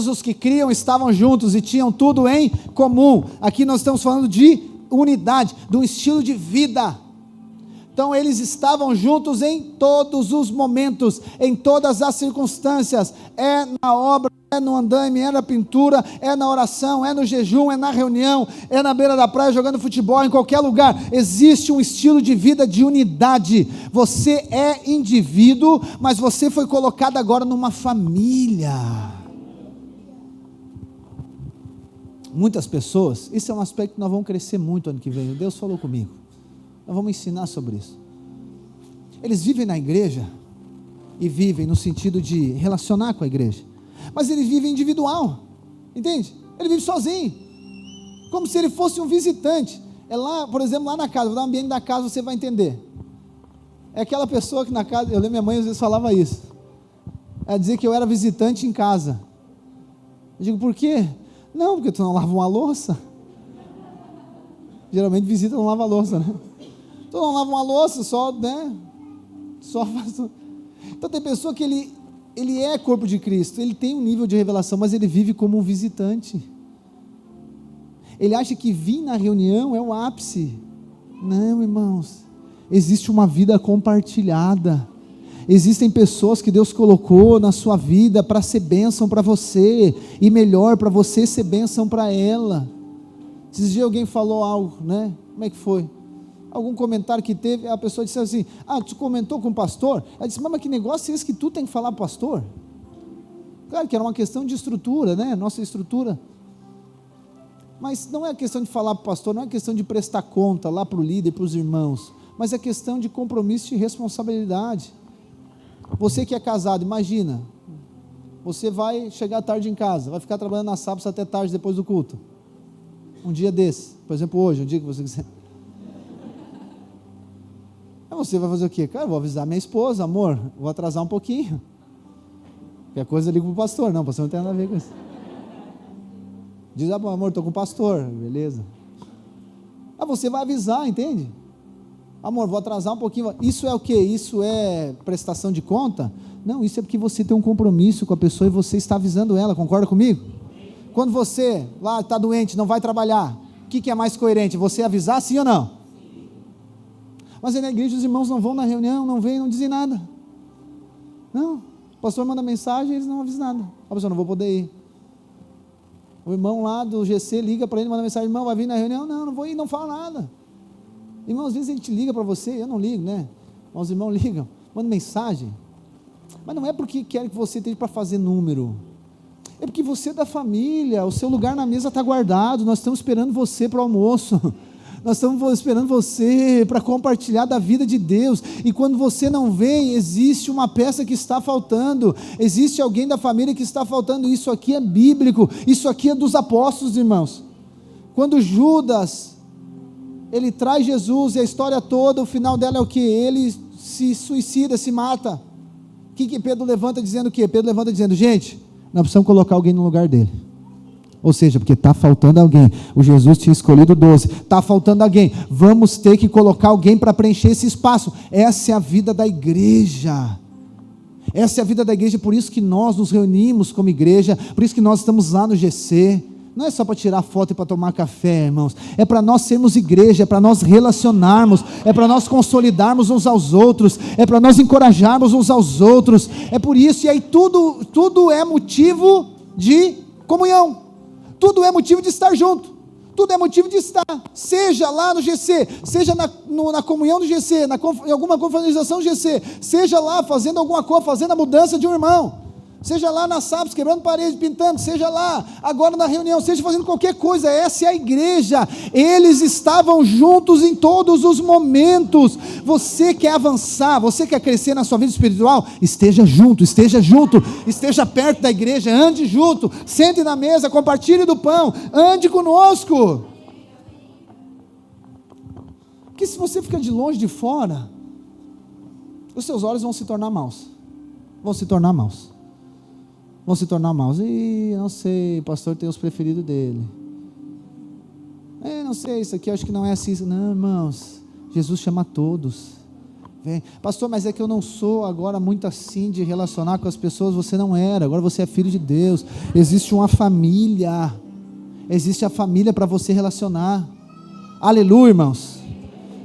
os que criam estavam juntos e tinham tudo em comum. Aqui nós estamos falando de unidade, de um estilo de vida. Então eles estavam juntos em todos os momentos, em todas as circunstâncias. É na obra, é no andaime, é na pintura, é na oração, é no jejum, é na reunião, é na beira da praia jogando futebol, em qualquer lugar. Existe um estilo de vida de unidade. Você é indivíduo, mas você foi colocado agora numa família. Muitas pessoas, esse é um aspecto que nós vamos crescer muito ano que vem. Deus falou comigo. Nós vamos ensinar sobre isso. Eles vivem na igreja e vivem no sentido de relacionar com a igreja, mas ele vive individual, entende? Ele vive sozinho, como se ele fosse um visitante. É lá, por exemplo, lá na casa, vou dar um ambiente da casa, você vai entender. É aquela pessoa que na casa, eu lembro minha mãe às vezes falava isso, ela dizia que eu era visitante em casa. Eu digo: por quê? Não, porque tu não lava uma louça. Geralmente visita não lava a louça, né? Tu não lava uma louça, só, né? Só faz. Então tem pessoa que ele é corpo de Cristo, ele tem um nível de revelação, mas ele vive como um visitante. Ele acha que vir na reunião é o ápice. Não, irmãos. Existe uma vida compartilhada. Existem pessoas que Deus colocou na sua vida para ser bênção para você, e melhor, para você ser bênção para ela. Esses dias alguém falou algo, né? Como é que foi? Algum comentário que teve, a pessoa disse assim: tu comentou com o pastor? Ela disse: mas que negócio é esse que tu tem que falar para o pastor? Claro que era uma questão de estrutura, né? Nossa estrutura. Mas não é questão de falar para o pastor, não é questão de prestar conta lá para o líder, para os irmãos, mas é questão de compromisso e responsabilidade. Você que é casado, imagina, você vai chegar tarde em casa, vai ficar trabalhando na sábado até tarde depois do culto. Um dia desse, por exemplo hoje, um dia que você quiser. Aí você vai fazer o quê? Cara, eu vou avisar minha esposa: amor, vou atrasar um pouquinho. Qualquer coisa eu ligo para o pastor. Não, o pastor não tem nada a ver com isso. Diz: amor, estou com o pastor. Beleza. Você vai avisar, entende? Amor, vou atrasar um pouquinho. Isso é o quê? Isso é prestação de conta? Não, isso é porque você tem um compromisso com a pessoa e você está avisando ela, concorda comigo? Quando você lá está doente, não vai trabalhar, o que é mais coerente? Você avisar, sim ou não? Mas aí na igreja os irmãos não vão na reunião, não vêm, não dizem nada. Não, o pastor manda mensagem e eles não avisam nada. A pessoa: não vou poder ir. O irmão lá do GC liga para ele, manda mensagem: irmão, vai vir na reunião? Não, não vou ir, não fala nada. Irmão, às vezes a gente liga para você, eu não ligo, né? Os irmãos ligam, mandam mensagem, mas não é porque querem que você esteja para fazer número, é porque você é da família, o seu lugar na mesa está guardado, nós estamos esperando você para o almoço, nós estamos esperando você para compartilhar da vida de Deus, e quando você não vem, existe uma peça que está faltando, existe alguém da família que está faltando. Isso aqui é bíblico, isso aqui é dos apóstolos, irmãos. Quando Judas, ele traz Jesus, e a história toda, o final dela é o que? Ele se suicida, se mata. O que Pedro levanta dizendo o quê? Pedro levanta dizendo, gente, nós precisamos colocar alguém no lugar dele. Ou seja, porque está faltando alguém. O Jesus tinha escolhido 12, está faltando alguém, vamos ter que colocar alguém para preencher esse espaço. Essa é a vida da igreja, essa é a vida da igreja. Por isso que nós nos reunimos como igreja, por isso que nós estamos lá no GC. Não é só para tirar foto e para tomar café, irmãos, é para nós sermos igreja, é para nós relacionarmos, é para nós consolidarmos uns aos outros, é para nós encorajarmos uns aos outros. É por isso, e aí tudo é motivo de comunhão, tudo é motivo de estar junto, tudo é motivo de estar, seja lá no GC, seja na comunhão do GC, em alguma confraternização do GC, seja lá fazendo alguma coisa, fazendo a mudança de um irmão, seja lá na SAPS, quebrando parede, pintando, seja lá, agora na reunião, seja fazendo qualquer coisa. Essa é a igreja, eles estavam juntos em todos os momentos. Você quer avançar, você quer crescer na sua vida espiritual? Esteja junto, esteja perto da igreja, ande junto, sente na mesa, compartilhe do pão, ande conosco, porque se você fica de longe, de fora, os seus olhos vão se tornar maus, e não sei, o pastor tem os preferidos dele, não sei, isso aqui eu acho que não é assim. Não, irmãos, Jesus chama todos. Vem, pastor, mas é que eu não sou agora muito assim de relacionar com as pessoas. Você não era, agora você é filho de Deus, existe uma família, existe a família para você relacionar. Aleluia, irmãos.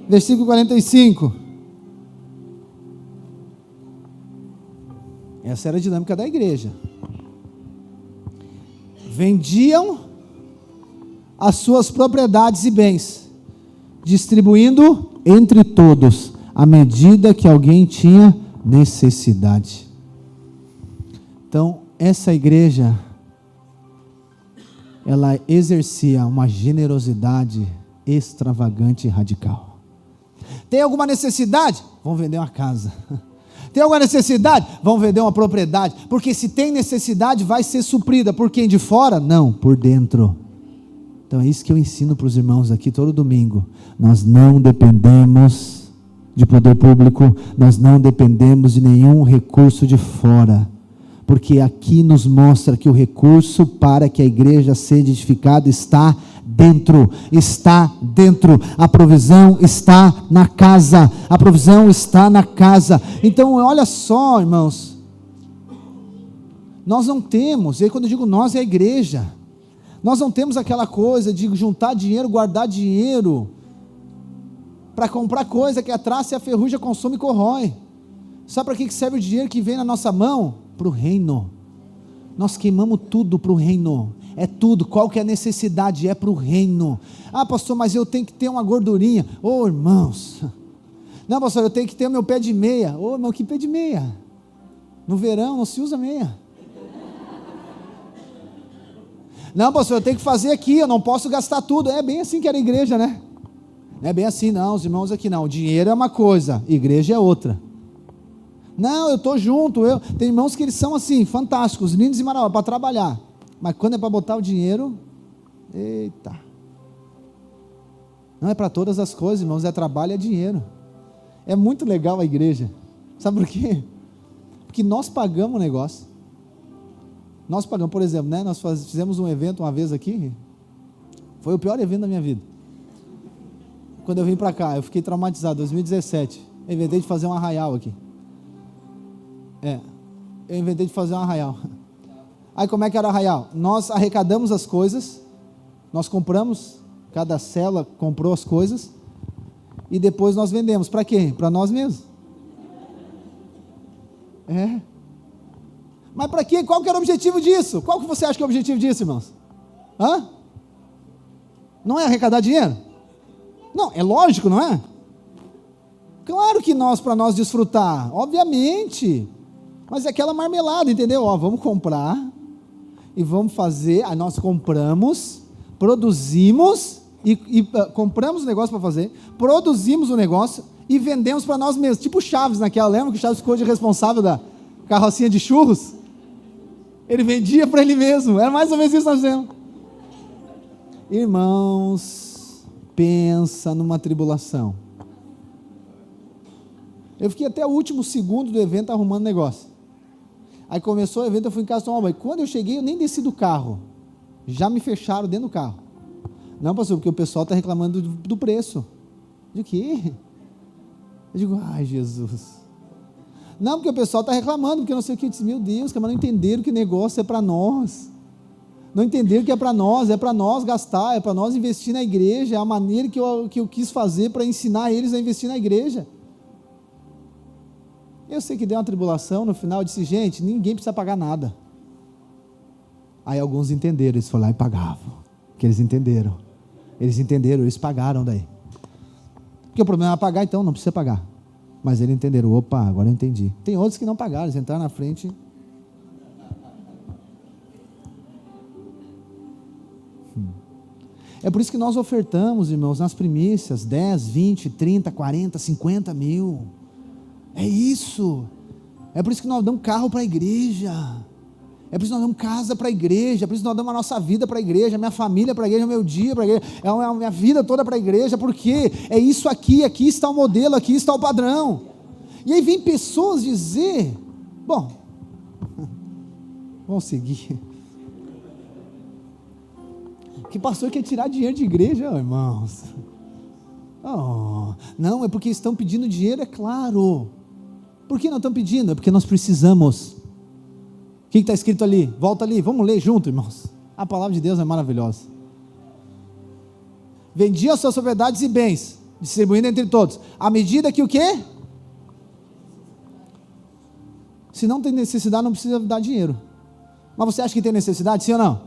Versículo 45, essa era a dinâmica da igreja. Vendiam as suas propriedades e bens, distribuindo entre todos, à medida que alguém tinha necessidade. Então, essa igreja, ela exercia uma generosidade extravagante e radical. Tem alguma necessidade? Vamos vender uma casa. Tem alguma necessidade? Vamos vender uma propriedade, porque se tem necessidade vai ser suprida. Por quem de fora? Não, por dentro. Então é isso que eu ensino para os irmãos aqui todo domingo. Nós não dependemos de poder público, nós não dependemos de nenhum recurso de fora, porque aqui nos mostra que o recurso para que a igreja seja edificada está dentro, a provisão está na casa, Então olha só, irmãos, nós não temos, e aí quando eu digo nós é a igreja, nós não temos aquela coisa de juntar dinheiro, guardar dinheiro para comprar coisa que a traça e a ferrugem consome e corrói. Sabe para que serve o dinheiro que vem na nossa mão? Para o reino. Nós queimamos tudo para o reino. É tudo, qual que é a necessidade? É para o reino. Ah, pastor, mas eu tenho que ter uma gordurinha. Irmãos, não, pastor, eu tenho que ter o meu pé de meia. Irmão, que pé de meia? No verão não se usa meia. Não, pastor, eu tenho que fazer aqui, eu não posso gastar tudo. É bem assim que era a igreja, né? Não é bem assim não, os irmãos aqui não. Dinheiro é uma coisa, igreja é outra. Não, eu estou junto. Tem irmãos que eles são assim, fantásticos, lindos e maravilhosos para trabalhar. Mas quando é para botar o dinheiro, eita, não é para todas as coisas, irmãos, é trabalho, é dinheiro. É muito legal a igreja, sabe por quê? Porque nós pagamos o negócio, por exemplo, né? Nós fizemos um evento uma vez aqui, foi o pior evento da minha vida, quando eu vim para cá, eu fiquei traumatizado, 2017, eu inventei de fazer um arraial aqui, Aí como é que era o arraial? Nós arrecadamos as coisas, nós compramos, cada célula comprou as coisas, e depois nós vendemos, para quem? Para nós mesmos. Mas para quê? Qual que era o objetivo disso? Qual que você acha que é o objetivo disso, irmãos? Não é arrecadar dinheiro? Não, é lógico, não é? Claro que para nós desfrutar, obviamente, mas é aquela marmelada, entendeu? Vamos comprar e vamos fazer, aí nós compramos, produzimos e compramos o negócio para fazer, produzimos o negócio e vendemos para nós mesmos, tipo Chaves naquela, lembra que o Chaves ficou de responsável da carrocinha de churros? Ele vendia para ele mesmo, era mais ou menos isso que nós fizemos. Irmãos, pensa numa tribulação. Eu fiquei até o último segundo do evento arrumando negócio. Aí começou o evento, eu fui em casa tomar banho. Quando eu cheguei, eu nem desci do carro. Já me fecharam dentro do carro. Não, pastor, porque o pessoal está reclamando do preço. De quê? Eu digo, ai, Jesus. Não, porque o pessoal está reclamando, porque não sei o que. Eu disse, meu Deus, mas não entenderam que negócio é para nós. Não entenderam que é para nós gastar, é para nós investir na igreja. É a maneira que eu quis fazer para ensinar eles a investir na igreja. Eu sei que deu uma tribulação, no final eu disse, gente, ninguém precisa pagar nada. Aí alguns entenderam, eles foram lá e pagavam, que eles entenderam, eles pagaram daí. Porque o problema é pagar, então não precisa pagar. Mas eles entenderam, opa, agora eu entendi. Tem outros que não pagaram, eles entraram na frente. É por isso que nós ofertamos, irmãos, nas primícias, 10, 20, 30, 40, 50 mil. É isso. É por isso que nós damos carro para a igreja. É por isso que nós damos casa para a igreja. É por isso que nós damos a nossa vida para a igreja, a minha família para a igreja, o meu dia para a igreja, a minha vida toda para a igreja. Porque é isso aqui está o modelo, aqui está o padrão. E aí vem pessoas dizer, bom, vamos seguir. Que pastor quer tirar dinheiro de igreja, irmãos? Não, é porque estão pedindo dinheiro, é claro. Por que não estão pedindo? É porque nós precisamos. O que está escrito ali? Volta ali, vamos ler junto, irmãos. A palavra de Deus é maravilhosa. Vendia suas propriedades e bens, distribuindo entre todos, à medida que o quê? Se não tem necessidade, não precisa dar dinheiro. Mas você acha que tem necessidade, sim ou não?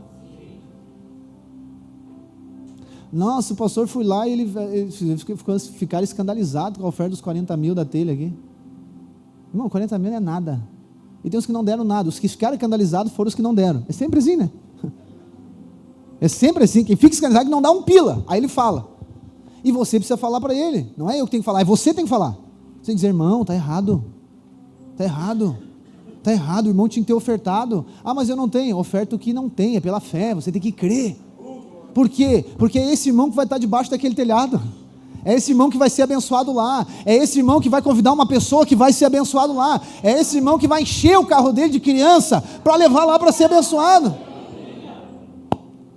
Nossa, o pastor foi lá e ele ficou ficar escandalizado com a oferta dos 40 mil da telha aqui. Não, 40 mil não é nada. E tem os que não deram nada. Os que ficaram escandalizados foram os que não deram. É sempre assim, né? É sempre assim. Quem fica escandalizado que não dá um pila. Aí ele fala. E você precisa falar para ele. Não é eu que tenho que falar, é você que tem que falar. Você tem que dizer, irmão, está errado. Está errado. Está errado, o irmão tinha que ter ofertado. Mas eu não tenho. Oferta o que não tem, é pela fé. Você tem que crer. Por quê? Porque é esse irmão que vai estar debaixo daquele telhado. É esse irmão que vai ser abençoado lá. É esse irmão que vai convidar uma pessoa que vai ser abençoado lá. É esse irmão que vai encher o carro dele de criança para levar lá para ser abençoado.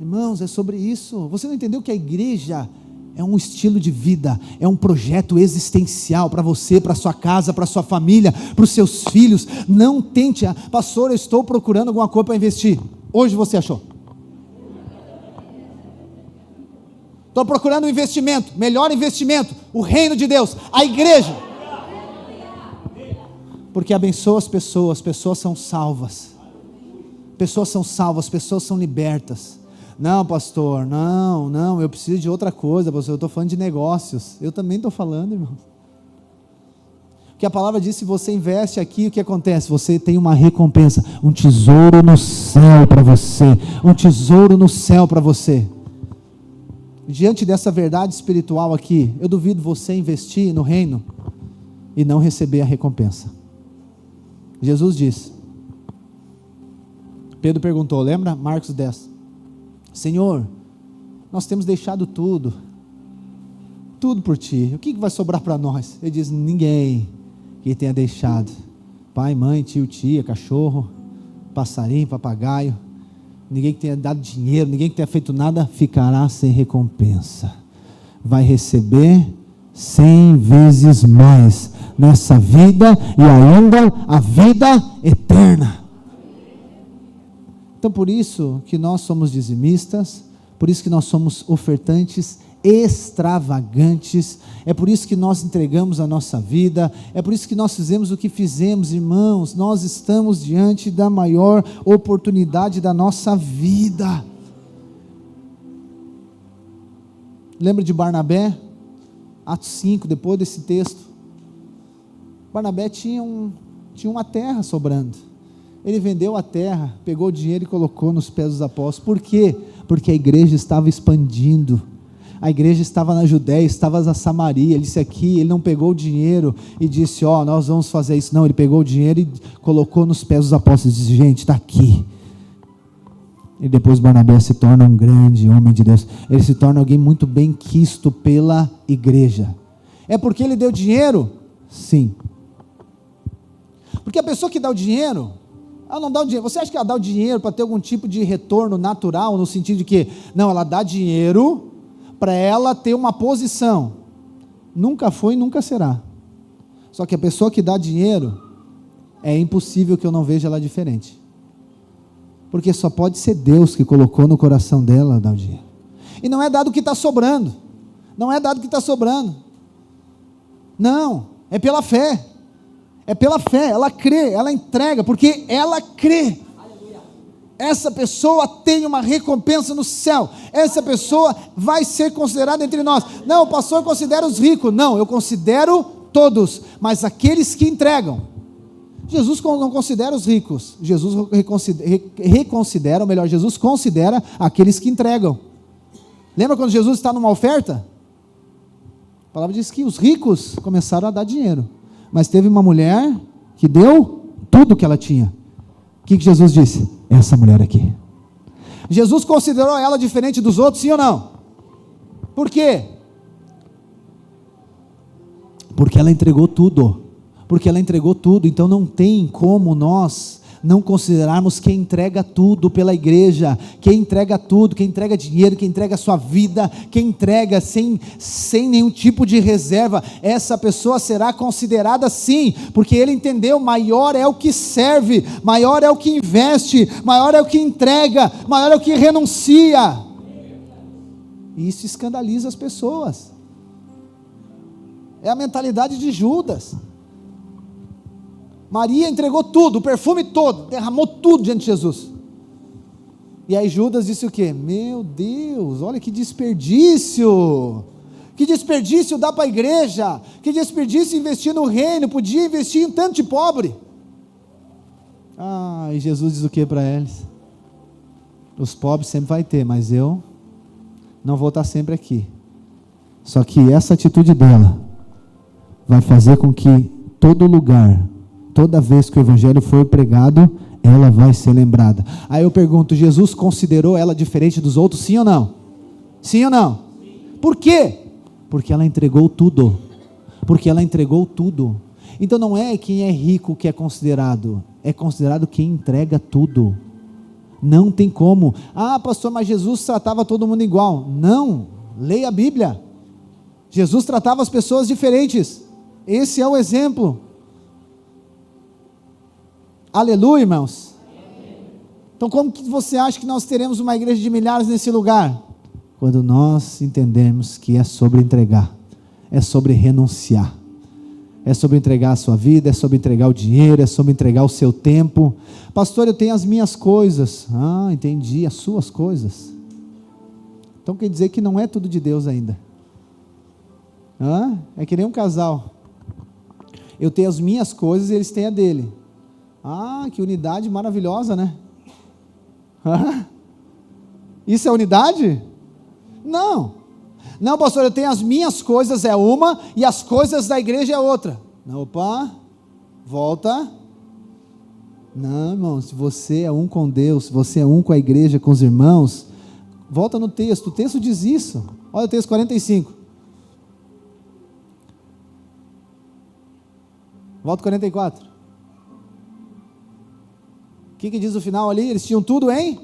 Irmãos, é sobre isso. Você não entendeu que a igreja é um estilo de vida, é um projeto existencial para você, para sua casa, para sua família, para os seus filhos. Não tente, pastor, eu estou procurando alguma coisa para investir. Hoje você achou? Estou procurando um investimento, melhor investimento, o reino de Deus, a igreja. Porque abençoa as pessoas são salvas. Pessoas são salvas, pessoas são libertas. Não, pastor, não, eu preciso de outra coisa, pastor, eu estou falando de negócios. Eu também estou falando, irmão. Porque a palavra diz, se você investe aqui, o que acontece? Você tem uma recompensa, um tesouro no céu para você, um tesouro no céu para você. Diante dessa verdade espiritual aqui, eu duvido você investir no reino e não receber a recompensa. Jesus disse, Pedro perguntou, lembra? Marcos 10, Senhor, nós temos deixado tudo por ti, o que vai sobrar para nós? Ele diz, ninguém que tenha deixado pai, mãe, tio, tia, cachorro, passarinho, papagaio, ninguém que tenha dado dinheiro, ninguém que tenha feito nada, ficará sem recompensa. Vai receber 100 vezes mais nessa vida e ainda a vida eterna. Então por isso que nós somos dizimistas, por isso que nós somos ofertantes extravagantes, é por isso que nós entregamos a nossa vida, é por isso que nós fizemos o que fizemos, irmãos. Nós estamos diante da maior oportunidade da nossa vida. Lembra de Barnabé? Atos 5, depois desse texto. Barnabé tinha uma terra sobrando. Ele vendeu a terra, pegou o dinheiro e colocou nos pés dos apóstolos. Por quê? Porque a igreja estava expandindo. A igreja estava na Judéia, estava na Samaria. Ele disse aqui, ele não pegou o dinheiro e disse, nós vamos fazer isso. Não, ele pegou o dinheiro e colocou nos pés dos apóstolos e disse, gente, está aqui. E depois Barnabé se torna um grande homem de Deus. Ele se torna alguém muito bem quisto pela igreja. É porque ele deu dinheiro? Sim. Porque a pessoa que dá o dinheiro, ela não dá o dinheiro. Você acha que ela dá o dinheiro para ter algum tipo de retorno natural, no sentido de que, não, ela dá dinheiro para ela ter uma posição. Nunca foi e nunca será. Só que a pessoa que dá dinheiro, é impossível que eu não veja ela diferente. Porque só pode ser Deus que colocou no coração dela dar o dinheiro. E não é dado o que está sobrando. Não é dado o que está sobrando. Não, é pela fé. É pela fé, ela crê, ela entrega, porque ela crê. Essa pessoa tem uma recompensa no céu. Essa pessoa vai ser considerada entre nós. Não, o pastor considera os ricos. Não, eu considero todos, mas aqueles que entregam. Jesus não considera os ricos. Jesus reconsidera, ou melhor, Jesus considera aqueles que entregam. Lembra quando Jesus está numa oferta? A palavra diz que os ricos começaram a dar dinheiro, mas teve uma mulher que deu tudo que ela tinha. O que Jesus disse? Essa mulher aqui. Jesus considerou ela diferente dos outros, sim ou não? Por quê? Porque ela entregou tudo. Porque ela entregou tudo. Então não tem como nós não considerarmos quem entrega tudo pela igreja, quem entrega tudo, quem entrega dinheiro, quem entrega a sua vida, quem entrega sem nenhum tipo de reserva. Essa pessoa será considerada sim, porque ele entendeu, maior é o que serve, maior é o que investe, maior é o que entrega, maior é o que renuncia. E isso escandaliza as pessoas. É a mentalidade de Judas. Maria entregou tudo, o perfume todo, derramou tudo diante de Jesus. E aí Judas disse o quê? Meu Deus, olha que desperdício. Que desperdício dar para a igreja. Que desperdício investir no reino. Podia investir em tanto de pobre. E Jesus diz o que para eles? Os pobres sempre vai ter, mas eu não vou estar sempre aqui. Só que essa atitude dela vai fazer com que todo lugar, toda vez que o evangelho for pregado, ela vai ser lembrada. Aí eu pergunto, Jesus considerou ela diferente dos outros, sim ou não? Sim ou não? Sim. Por quê? Porque ela entregou tudo. Porque ela entregou tudo. Então não é quem é rico que é considerado quem entrega tudo. Não tem como. Pastor, mas Jesus tratava todo mundo igual. Não, leia a Bíblia. Jesus tratava as pessoas diferentes. Esse é o exemplo. Aleluia, irmãos. Então como que você acha que nós teremos uma igreja de milhares nesse lugar? Quando nós entendermos que é sobre entregar, é sobre renunciar, é sobre entregar a sua vida, é sobre entregar o dinheiro, é sobre entregar o seu tempo. Pastor, eu tenho as minhas coisas. Entendi, as suas coisas. Então quer dizer que não é tudo de Deus ainda. É que nem um casal. Eu tenho as minhas coisas e eles têm a dele. Que unidade maravilhosa, né? Isso é unidade? Não, pastor, eu tenho as minhas coisas é uma e as coisas da igreja é outra. Não, opa, volta. Não, irmão, se você é um com Deus, se você é um com a igreja, com os irmãos, volta no texto, o texto diz isso. Olha o texto 45. Volta 44. O que diz o final ali? Eles tinham tudo, hein?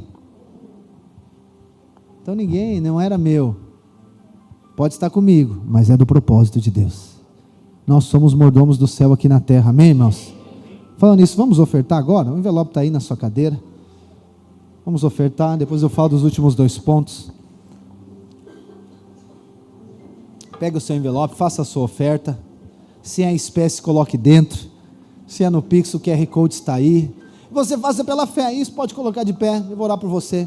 Então não era meu. Pode estar comigo, mas é do propósito de Deus. Nós somos mordomos do céu aqui na terra, amém, irmãos? Falando nisso, vamos ofertar agora? O envelope está aí na sua cadeira. Vamos ofertar, depois eu falo dos últimos 2 pontos. Pega o seu envelope, faça a sua oferta. Se é em espécie, coloque dentro. Se é no Pix, o QR Code está aí. Você faça pela fé, isso pode colocar de pé, eu vou orar por você.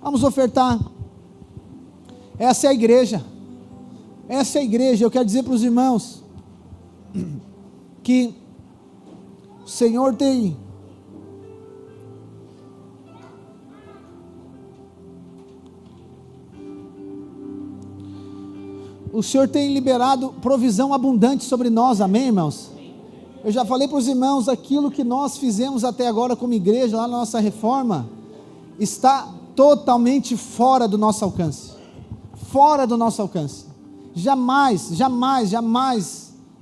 Vamos ofertar. Essa é a igreja. Essa é a igreja. Eu quero dizer para os irmãos que o Senhor tem liberado provisão abundante sobre nós, amém, irmãos? Eu já falei para os irmãos, aquilo que nós fizemos até agora como igreja, lá na nossa reforma, está totalmente fora do nosso alcance, fora do nosso alcance. Jamais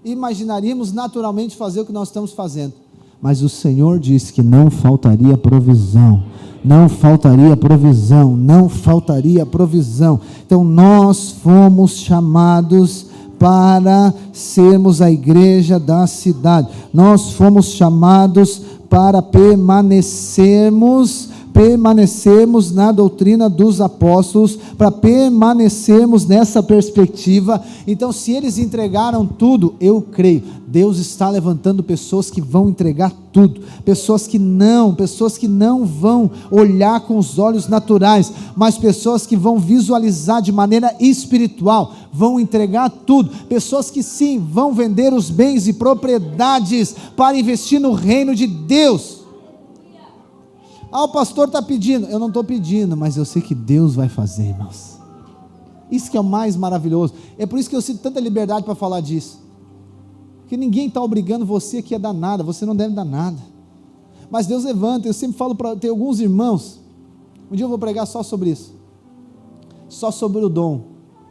imaginaríamos naturalmente fazer o que nós estamos fazendo, mas o Senhor disse que não faltaria provisão, não faltaria provisão, não faltaria provisão. Então nós fomos chamados para sermos a igreja da cidade, nós fomos chamados para permanecermos na doutrina dos apóstolos, para permanecermos nessa perspectiva. Então, se eles entregaram tudo, eu creio, Deus está levantando pessoas que vão entregar tudo, pessoas que não vão olhar com os olhos naturais, mas pessoas que vão visualizar de maneira espiritual, vão entregar tudo, pessoas que sim, vão vender os bens e propriedades para investir no reino de Deus. O pastor está pedindo. Eu não estou pedindo, mas eu sei que Deus vai fazer, irmãos. Isso que é o mais maravilhoso. É por isso que eu sinto tanta liberdade para falar disso. Porque ninguém está obrigando você aqui a dar nada. Você não deve dar nada. Mas Deus levanta. Eu sempre falo para ter alguns irmãos. Um dia eu vou pregar só sobre isso. Só sobre o dom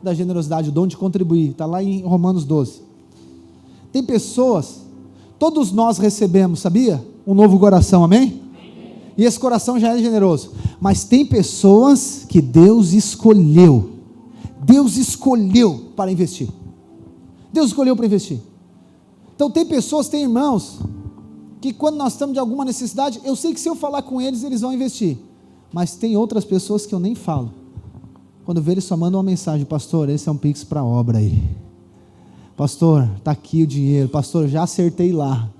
da generosidade, o dom de contribuir. Está lá em Romanos 12. Tem pessoas, todos nós recebemos, sabia? Um novo coração, amém? E esse coração já é generoso, mas tem pessoas que Deus escolheu para investir, então tem pessoas, tem irmãos, que quando nós estamos de alguma necessidade, eu sei que se eu falar com eles, eles vão investir, mas tem outras pessoas que eu nem falo, quando vê eles só mandam uma mensagem: pastor, esse é um pix para a obra aí, pastor, está aqui o dinheiro, pastor, já acertei lá,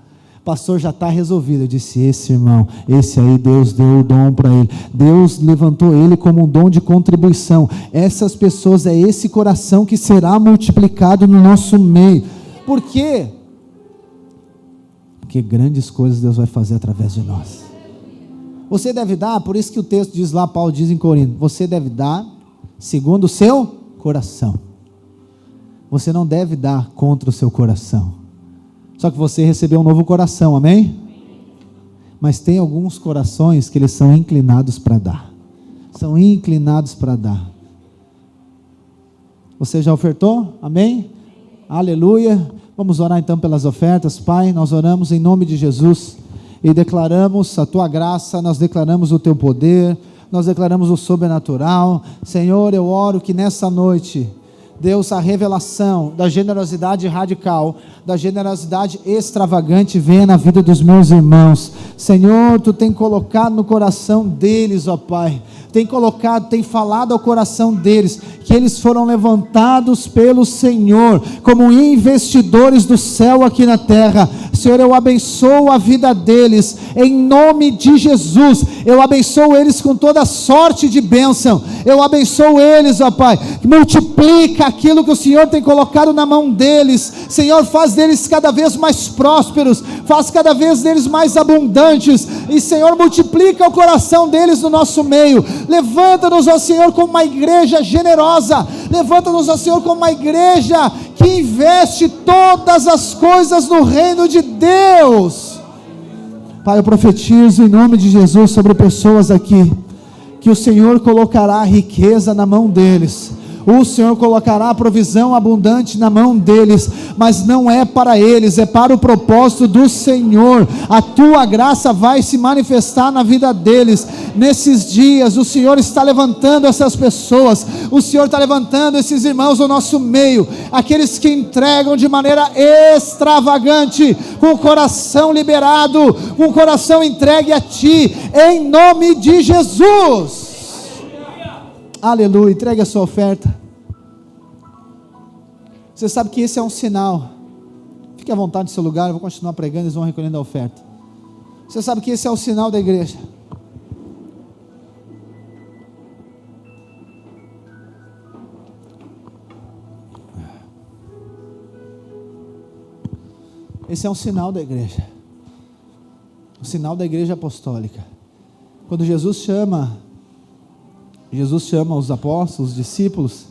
pastor, já está resolvido. Eu disse: esse irmão, esse aí Deus deu o dom para ele, Deus levantou ele como um dom de contribuição. Essas pessoas, é esse coração que será multiplicado no nosso meio. Por quê? Porque grandes coisas Deus vai fazer através de nós. Você deve dar, por isso que o texto diz lá, Paulo diz em Corinto, você deve dar segundo o seu coração. Você não deve dar contra o seu coração. Só que você recebeu um novo coração, amém? Mas tem alguns corações que eles são inclinados para dar. Você já ofertou? Amém? Aleluia. Vamos orar então pelas ofertas. Pai, nós oramos em nome de Jesus e declaramos a Tua graça, nós declaramos o Teu poder, nós declaramos o sobrenatural. Senhor, eu oro que nessa noite, Deus, a revelação da generosidade radical, da generosidade extravagante venha na vida dos meus irmãos. Senhor, Tu tem colocado no coração deles, ó Pai, tem falado ao coração deles, que eles foram levantados pelo Senhor, como investidores do céu aqui na terra. Senhor, eu abençoo a vida deles, em nome de Jesus, eu abençoo eles com toda sorte de bênção, eu abençoo eles, ó Pai, multiplica aquilo que o Senhor tem colocado na mão deles. Senhor, faz deles cada vez mais prósperos, faz cada vez deles mais abundantes, e Senhor, multiplica o coração deles no nosso meio. Levanta-nos, ó Senhor, como uma igreja generosa, levanta-nos, ó Senhor, como uma igreja que investe todas as coisas no reino de Deus. Pai, eu profetizo em nome de Jesus sobre pessoas aqui, que o Senhor colocará a riqueza na mão deles, o Senhor colocará a provisão abundante na mão deles, mas não é para eles, é para o propósito do Senhor. A Tua graça vai se manifestar na vida deles. Nesses dias o Senhor está levantando essas pessoas, o Senhor está levantando esses irmãos no nosso meio, aqueles que entregam de maneira extravagante, com o coração liberado, com o coração entregue a Ti, em nome de Jesus. Aleluia. Entregue a sua oferta. Você sabe que esse é um sinal. Fique à vontade no seu lugar, eu vou continuar pregando, eles vão recolhendo a oferta. Você sabe que esse é o sinal da igreja. Esse é um sinal da igreja. O sinal da igreja apostólica. Quando Jesus chama os apóstolos, os discípulos,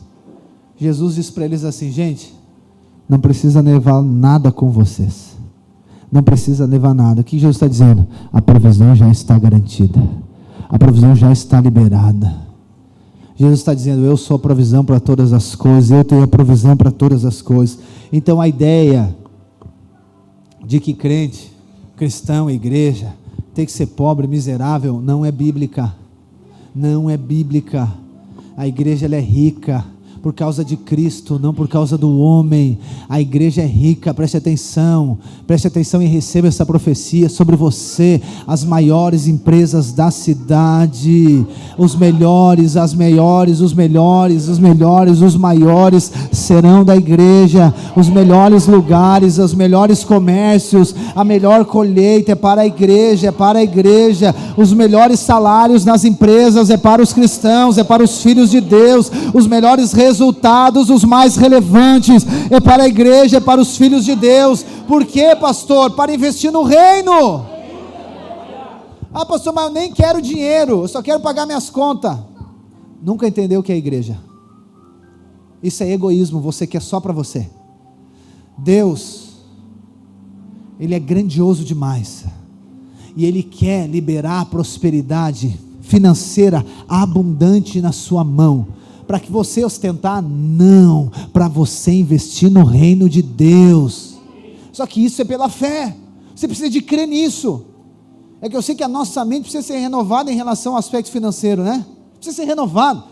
Jesus diz para eles assim: gente, não precisa levar nada com vocês. Não precisa levar nada. O que Jesus está dizendo? A provisão já está garantida. A provisão já está liberada. Jesus está dizendo: eu sou a provisão para todas as coisas. Eu tenho a provisão para todas as coisas. Então a ideia de que crente, cristão, igreja, tem que ser pobre, miserável, não é bíblica. Não é bíblica. A igreja ela é rica por causa de Cristo, não por causa do homem. A igreja é rica, preste atenção e receba essa profecia sobre você. As maiores empresas da cidade, os melhores, as melhores, os maiores serão da igreja. Os melhores lugares, os melhores comércios, a melhor colheita é para a igreja, os melhores salários nas empresas é para os cristãos, é para os filhos de Deus. Os melhores resultados, os mais relevantes, é para a igreja, é para os filhos de Deus. Por quê, pastor? Para investir no reino. Ah, pastor, mas eu nem quero dinheiro, eu só quero pagar minhas contas. Nunca entendeu o que é igreja. Isso é egoísmo, você quer só para você. Deus, Ele é grandioso demais, e Ele quer liberar prosperidade financeira abundante na sua mão, para que você ostentar? Não, para você investir no reino de Deus. Só que isso é pela fé, você precisa de crer nisso. É que eu sei que a nossa mente precisa ser renovada em relação ao aspecto financeiro, né? Precisa ser renovado.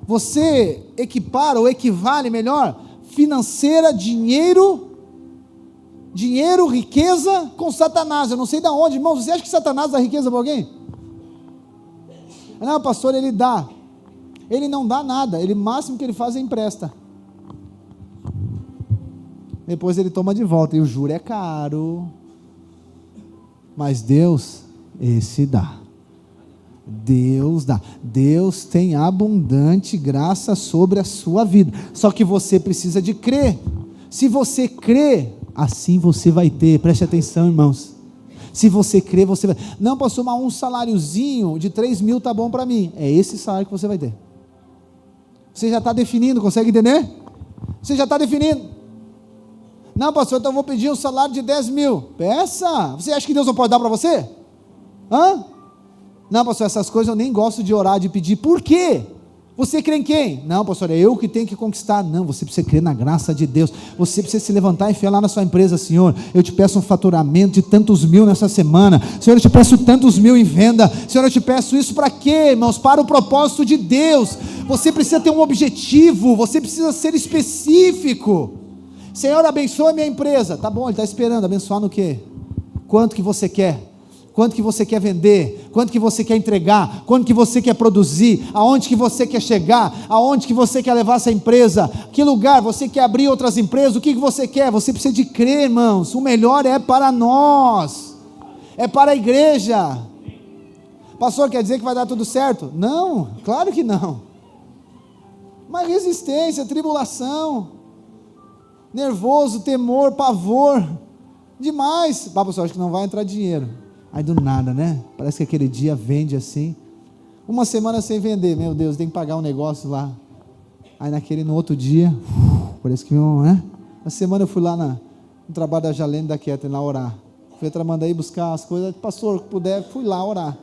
Você equipara ou equivale melhor, financeira, dinheiro, riqueza com Satanás. Eu não sei de onde, irmão, você acha que Satanás dá riqueza para alguém? Não, pastor, ele dá. Ele não dá nada, o máximo que ele faz é empresta. Depois ele toma de volta, e o juro é caro. Mas Deus, esse dá. Deus dá. Deus tem abundante graça sobre a sua vida. Só que você precisa de crer. Se você crê, assim você vai ter. Preste atenção, irmãos. Se você crê, você vai. Não, pastor, mas um saláriozinho de 3 mil está bom para mim. É esse salário que você vai ter. Você já está definindo, consegue entender? Você já está definindo. Não, pastor, então eu vou pedir um salário de 10 mil. Peça. Você acha que Deus não pode dar para você? Não, pastor, essas coisas eu nem gosto de orar, de pedir. Por quê? Você crê em quem? Não, pastor, é eu que tenho que conquistar. Não, você precisa crer na graça de Deus. Você precisa se levantar e enfiar lá na sua empresa: Senhor, eu te peço um faturamento de tantos mil nessa semana. Senhor, eu te peço tantos mil em venda. Senhor, eu te peço isso para quê, irmãos? Para o propósito de Deus. Você precisa ter um objetivo, você precisa ser específico. Senhor, abençoa a minha empresa. Tá bom, Ele está esperando. Abençoar no quê? Quanto que você quer? Quanto que você quer vender? Quanto que você quer entregar? Quanto que você quer produzir? Aonde que você quer chegar? Aonde que você quer levar essa empresa? Que lugar? Você quer abrir outras empresas? O que você quer? Você precisa de crer, irmãos. O melhor é para nós, é para a igreja. Pastor, quer dizer que vai dar tudo certo? Não, claro que não. Mas resistência, tribulação, nervoso, temor, pavor, demais. Pastor, acho que não vai entrar dinheiro. Aí do nada, né? Parece que aquele dia vende assim. Uma semana sem vender, meu Deus, tem que pagar um negócio lá. Aí no outro dia, parece que, né? Na semana eu fui lá no trabalho da Jalene da Ketlin lá orar. Fui Tramandaí buscar as coisas. Pastor, puder, fui lá orar.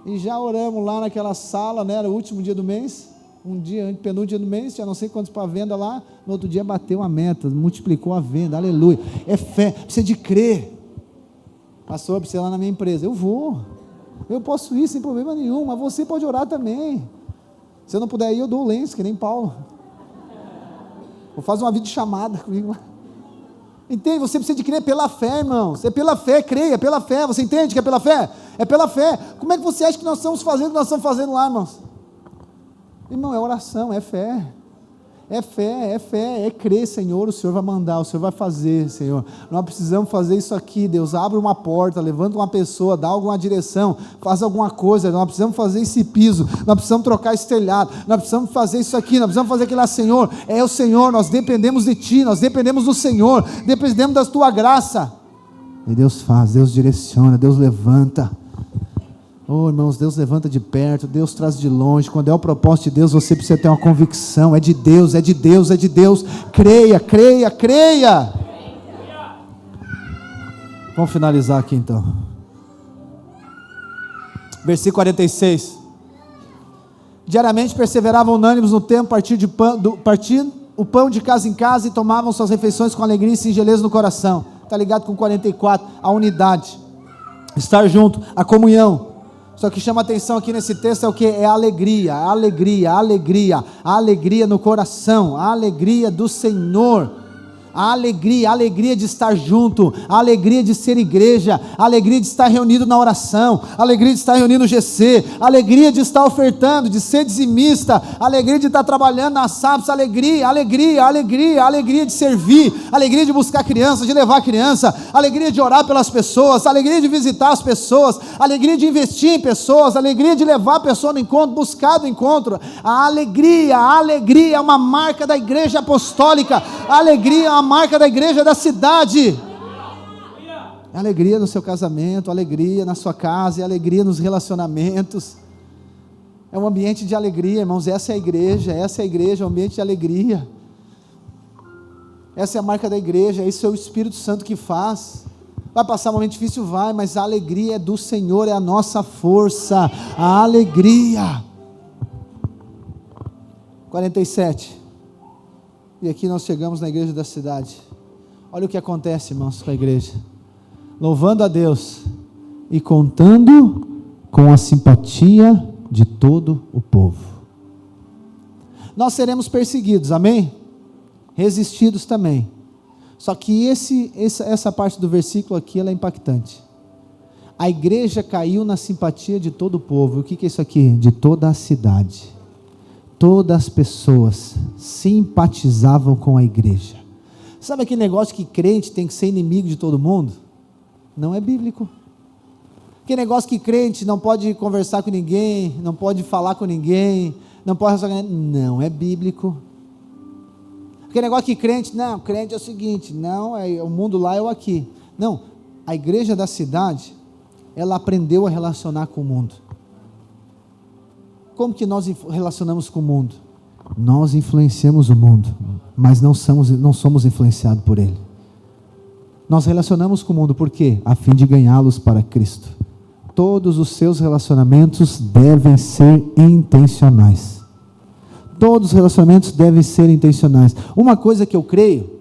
E já oramos lá naquela sala, né? Era o último dia do mês. Um dia, penúltimo dia do mês, tinha não sei quantos para venda lá. No outro dia bateu a meta, multiplicou a venda. Aleluia. É fé, precisa de crer. Pastor, precisa ir lá na minha empresa. Eu posso ir sem problema nenhum, mas você pode orar também. Se eu não puder ir, eu dou o lenço, que nem Paulo. Vou fazer uma videochamada comigo lá. Entende? Você precisa de crer pela fé, irmãos. É pela fé, creia, é pela fé. Você entende que é pela fé? É pela fé. Como é que você acha que nós estamos fazendo o que nós estamos fazendo lá, irmãos? Irmão, é oração, é fé. É fé, é crer, Senhor, o Senhor vai mandar, o Senhor vai fazer, Senhor. Nós precisamos fazer isso aqui, Deus. Abre uma porta, levanta uma pessoa, dá alguma direção, faz alguma coisa. Nós precisamos fazer esse piso, nós precisamos trocar esse telhado, nós precisamos fazer isso aqui, nós precisamos fazer aquilo lá, Senhor. É o Senhor, nós dependemos de Ti, nós dependemos do Senhor, dependemos da Tua graça. E Deus faz, Deus direciona, Deus levanta. Oh, irmãos, Deus levanta de perto, Deus traz de longe. Quando é o propósito de Deus, você precisa ter uma convicção. É de Deus, é de Deus, é de Deus. Creia, creia, creia. Vamos finalizar aqui então. Versículo 46. Diariamente perseveravam unânimes no templo, partindo o pão de casa em casa e tomavam suas refeições com alegria e singeleza no coração. Está ligado com 44, a unidade, estar junto, a comunhão. Só que chama atenção aqui nesse texto é o que? É a alegria, a alegria, a alegria, a alegria no coração, a alegria do Senhor, a alegria de estar junto, a alegria de ser igreja, a alegria de estar reunido na oração, a alegria de estar reunido no GC, a alegria de estar ofertando, de ser dizimista, a alegria de estar trabalhando na SAPS, alegria de servir, alegria de buscar criança, de levar criança, alegria de orar pelas pessoas, alegria de visitar as pessoas, alegria de investir em pessoas, alegria de levar a pessoa no encontro, buscar do encontro. A alegria é uma marca da igreja apostólica, a alegria é uma marca da igreja da cidade. Alegria no seu casamento, alegria na sua casa, alegria nos relacionamentos. É um ambiente de alegria, irmãos. Essa é a igreja, um ambiente de alegria. Essa é a marca da igreja, isso é o Espírito Santo que faz. Vai passar um momento difícil, vai, mas a alegria é do Senhor, é a nossa força, a alegria. 47. E aqui nós chegamos na igreja da cidade. Olha o que acontece, irmãos, com a igreja. Louvando a Deus e contando com a simpatia de todo o povo. Nós seremos perseguidos, amém? Resistidos também. Só que essa parte do versículo aqui, ela é impactante. A igreja caiu na simpatia de todo o povo. O que é isso aqui? De toda a cidade. Todas as pessoas simpatizavam com a igreja. Sabe aquele negócio que crente tem que ser inimigo de todo mundo? Não é bíblico. Aquele negócio que crente não pode conversar com ninguém, não pode falar com ninguém, não pode... Não é bíblico. Aquele negócio que crente, não, crente é o seguinte, não, o mundo lá é o aqui. Não, a igreja da cidade, ela aprendeu a relacionar com o mundo. Como que nós relacionamos com o mundo? Nós influenciamos o mundo, mas não somos influenciados por ele. Nós relacionamos com o mundo por quê? A fim de ganhá-los para Cristo. Todos os seus relacionamentos devem ser intencionais. Todos os relacionamentos devem ser intencionais. Uma coisa que eu creio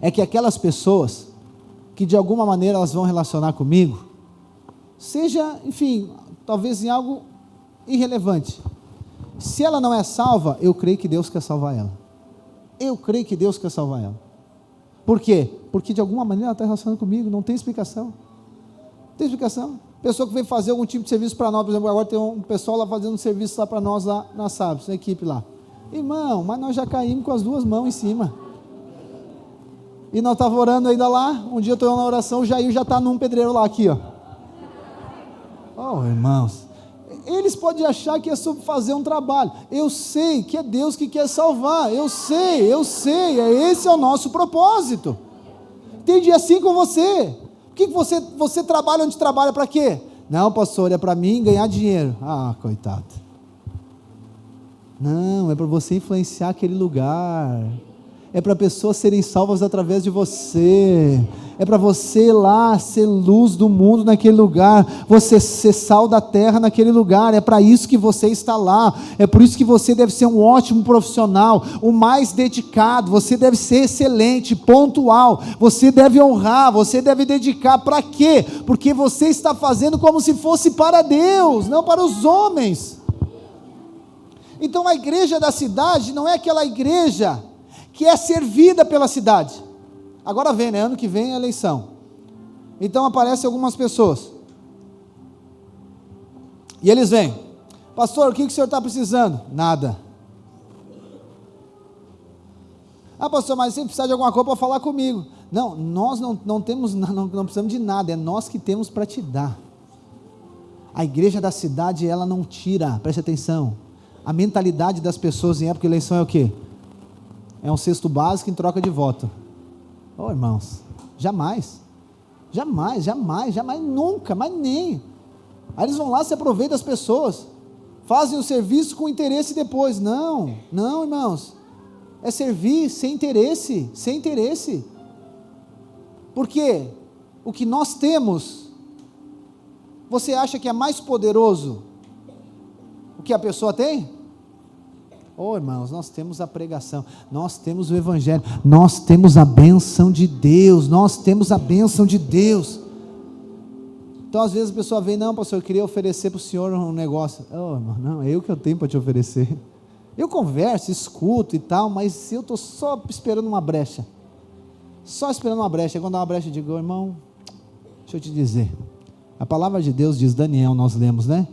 é que aquelas pessoas que de alguma maneira elas vão relacionar comigo, seja, enfim, talvez em algo irrelevante. Se ela não é salva, eu creio que Deus quer salvar ela. Eu creio que Deus quer salvar ela. Por quê? Porque de alguma maneira ela está relacionando comigo, não tem explicação. Não tem explicação. Pessoa que vem fazer algum tipo de serviço para nós, por exemplo, agora tem um pessoal lá fazendo um serviço lá para nós, lá na SABS, na equipe lá. Irmão, mas nós já caímos com as duas mãos em cima. E nós estávamos orando ainda lá, um dia eu estou na oração, o Jair já está num pedreiro lá, aqui, ó. Oh, irmãos, eles podem achar que é sobre fazer um trabalho. Eu sei que é Deus que quer salvar, eu sei, esse é o nosso propósito. Entendi, assim com você. Por que você trabalha onde trabalha para quê? Não, pastor, é para mim ganhar dinheiro. Ah, coitado. Não, é para você influenciar aquele lugar. É para pessoas serem salvas através de você. É para você lá ser luz do mundo naquele lugar. Você ser sal da terra naquele lugar. É para isso que você está lá. É por isso que você deve ser um ótimo profissional, o mais dedicado. Você deve ser excelente, pontual. Você deve honrar, você deve dedicar. Para quê? Porque você está fazendo como se fosse para Deus, não para os homens. Então a igreja da cidade não é aquela igreja que é servida pela cidade. Agora vem, né? Ano que vem é eleição. Então aparecem algumas pessoas. E eles vêm. Pastor, o que o senhor está precisando? Nada. Ah, pastor, mas você precisa de alguma coisa para falar comigo. Não, nós não precisamos de nada, é nós que temos para te dar. A igreja da cidade, ela não tira, preste atenção, a mentalidade das pessoas em época de eleição é o quê? É um cesto básico em troca de voto. Oh, irmãos, jamais, nunca, mas nem. Aí eles vão lá, se aproveitam das pessoas, fazem o serviço com interesse depois. Não, irmãos, é servir sem interesse, porque o que nós temos, você acha que é mais poderoso o que a pessoa tem? Oh, irmãos, nós temos a pregação, nós temos o evangelho, nós temos a bênção de Deus, Então às vezes a pessoa vem, não, pastor, eu queria oferecer para o senhor um negócio. Oh, irmão, não, é eu que eu tenho para te oferecer. Eu converso, escuto e tal, mas eu estou só esperando uma brecha. E quando dá uma brecha eu digo, irmão, deixa eu te dizer, a palavra de Deus diz, Daniel, nós lemos, né?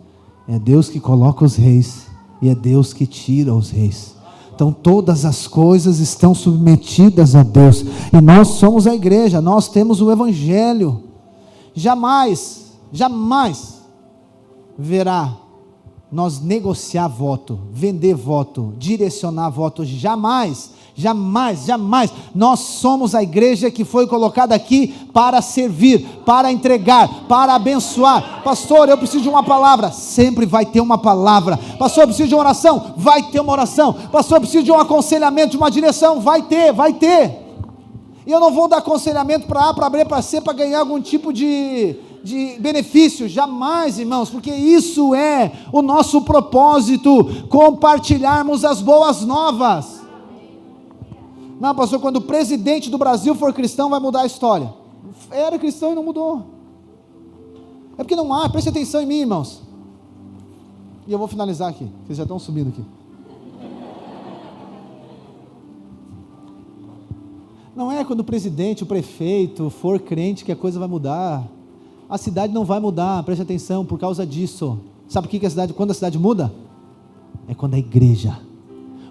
É Deus que coloca os reis, e é Deus que tira os reis. Então todas as coisas estão submetidas a Deus, e nós somos a igreja, nós temos o evangelho. Jamais verá nós negociar voto, vender voto, direcionar voto, jamais, nós somos a igreja que foi colocada aqui para servir, para entregar, para abençoar. Pastor, eu preciso de uma palavra, sempre vai ter uma palavra. Pastor, eu preciso de uma oração, vai ter uma oração. Pastor, eu preciso de um aconselhamento, de uma direção, vai ter. E eu não vou dar aconselhamento para A, para B, para C, para ganhar algum tipo de benefício, jamais, irmãos, porque isso é o nosso propósito, compartilharmos as boas novas. Não, pastor, quando o presidente do Brasil for cristão, vai mudar a história. Era cristão e não mudou. É porque não há, preste atenção em mim, irmãos. E eu vou finalizar aqui, vocês já estão subindo aqui. Não é quando o presidente, o prefeito for crente que a coisa vai mudar. A cidade não vai mudar, preste atenção, por causa disso. Sabe o que a cidade, quando a cidade muda? É quando a igreja,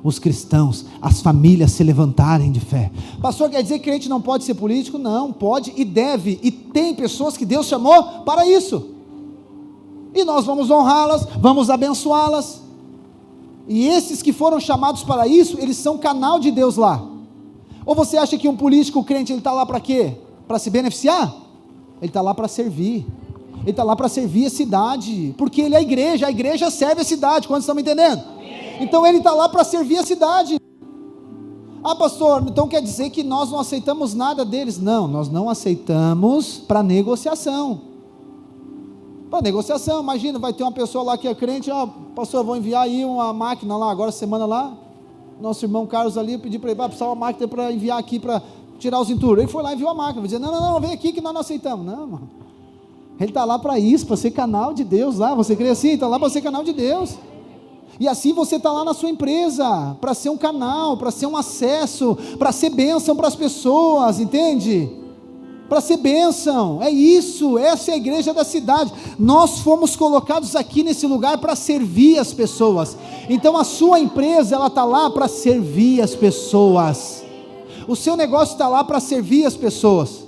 os cristãos, as famílias se levantarem de fé. Pastor, quer dizer que crente não pode ser político? Não, pode e deve, e tem pessoas que Deus chamou para isso, e nós vamos honrá-las, vamos abençoá-las, e esses que foram chamados para isso, eles são canal de Deus lá. Ou você acha que um político crente, ele está lá para quê? Para se beneficiar? Ele está lá para servir, ele está lá para servir a cidade, porque ele é a igreja serve a cidade, quantos estão me entendendo? Então ele está lá para servir a cidade. Ah, pastor, então quer dizer que nós não aceitamos nada deles? Não, nós não aceitamos para negociação. Imagina, vai ter uma pessoa lá que é crente, pastor, vou enviar aí uma máquina lá, agora semana lá, nosso irmão Carlos ali, eu pedi para ele, precisar uma máquina para enviar aqui, para tirar os entulhos. Ele foi lá e enviou a máquina, vai dizer, não, vem aqui que nós não aceitamos. Não, mano. Ele está lá para isso, para ser canal de Deus lá, você crê assim? Está lá para ser canal de Deus. E assim você está lá na sua empresa, para ser um canal, para ser um acesso, para ser bênção para as pessoas, entende? Para ser bênção, é isso, essa é a igreja da cidade. Nós fomos colocados aqui nesse lugar para servir as pessoas. Então a sua empresa, ela está lá para servir as pessoas. O seu negócio está lá para servir as pessoas.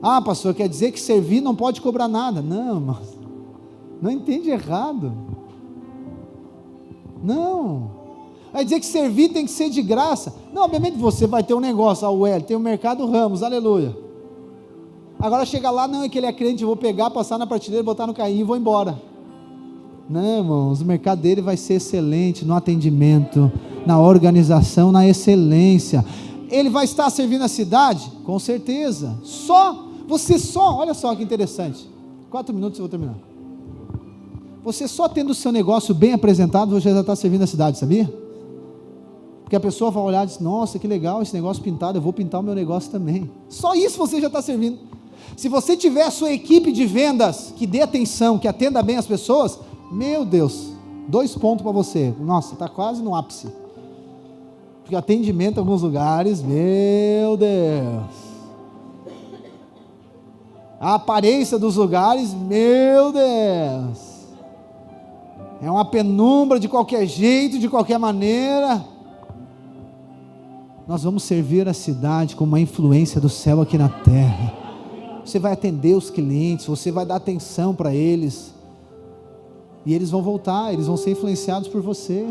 Ah, pastor, quer dizer que servir não pode cobrar nada? Não, irmão, não entende errado. Não, vai dizer que servir tem que ser de graça? Não, obviamente você vai ter um negócio, tem o Mercado Ramos, aleluia. Agora chega lá, não é que ele é crente, eu vou pegar, passar na prateleira, botar no carrinho e vou embora. Não, irmãos, o mercado dele vai ser excelente no atendimento, na organização, na excelência. Ele vai estar servindo a cidade? Com certeza. Olha só que interessante, 4 minutos eu vou terminar. Você só tendo o seu negócio bem apresentado, você já está servindo a cidade, sabia? Porque a pessoa vai olhar e diz, nossa, que legal esse negócio pintado, eu vou pintar o meu negócio também. Só isso você já está servindo. Se você tiver a sua equipe de vendas, que dê atenção, que atenda bem as pessoas, meu Deus, 2 pontos para você. Nossa, está quase no ápice. Porque atendimento em alguns lugares, meu Deus. A aparência dos lugares, meu Deus. É uma penumbra de qualquer jeito, de qualquer maneira. Nós vamos servir a cidade com uma influência do céu aqui na terra. Você vai atender os clientes, você vai dar atenção para eles, e eles vão voltar, eles vão ser influenciados por você.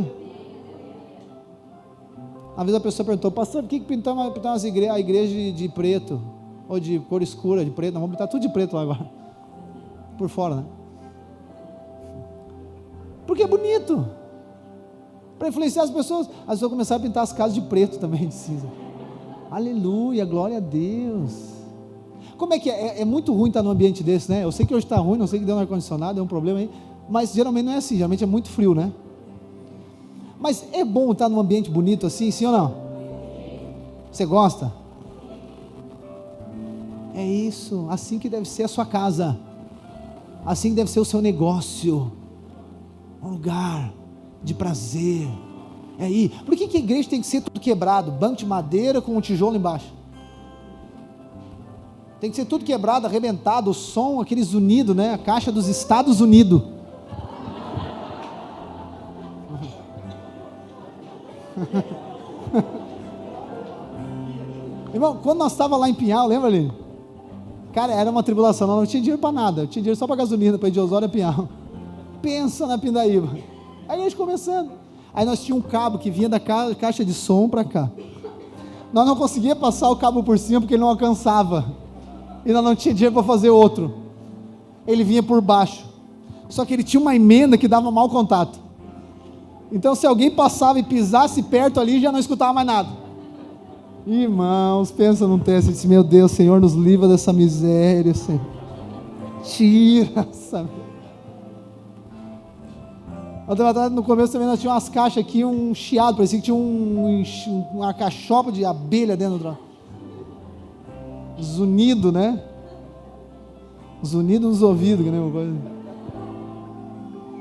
Uma vez a pessoa perguntou: pastor, por que pintar a igreja de preto, ou de cor escura, de preto? Não, vamos pintar tudo de preto lá agora, por fora, né? Porque é bonito, para influenciar as pessoas. As pessoas começaram a pintar as casas de preto também, de cinza. Aleluia, glória a Deus. Como é que é? É muito ruim estar num ambiente desse, né? Eu sei que hoje está ruim, não sei que deu no ar-condicionado, é um problema aí, mas geralmente não é assim, geralmente é muito frio, né? Mas é bom estar num ambiente bonito assim, sim ou não? Você gosta? É isso, assim que deve ser a sua casa, assim que deve ser o seu negócio, um lugar de prazer. É aí. Por que a igreja tem que ser tudo quebrado? Banco de madeira com um tijolo embaixo. Tem que ser tudo quebrado, arrebentado, o som, aqueles unidos, né? A caixa dos Estados Unidos. Irmão, quando nós estávamos lá em Pinhal, lembra ali? Cara, era uma tribulação, nós não tinha dinheiro para nada, eu tinha dinheiro só para gasolina, para ir de Osório a Pinhal. Pensa na pindaíba. Aí a gente começando, aí nós tínhamos um cabo que vinha da caixa de som para cá, nós não conseguíamos passar o cabo por cima porque ele não alcançava, e nós não tinha dinheiro para fazer outro, ele vinha por baixo, só que ele tinha uma emenda que dava mau contato, então se alguém passava e pisasse perto ali, já não escutava mais nada. Irmãos, pensa num teste, disse: meu Deus, Senhor, nos livra dessa miséria, Senhor, tira essa. No começo também nós tínhamos umas caixas aqui, um chiado, parecia que tinha uma cachopa de abelha dentro, zunido, né? Zunido nos ouvidos, que nem uma coisa.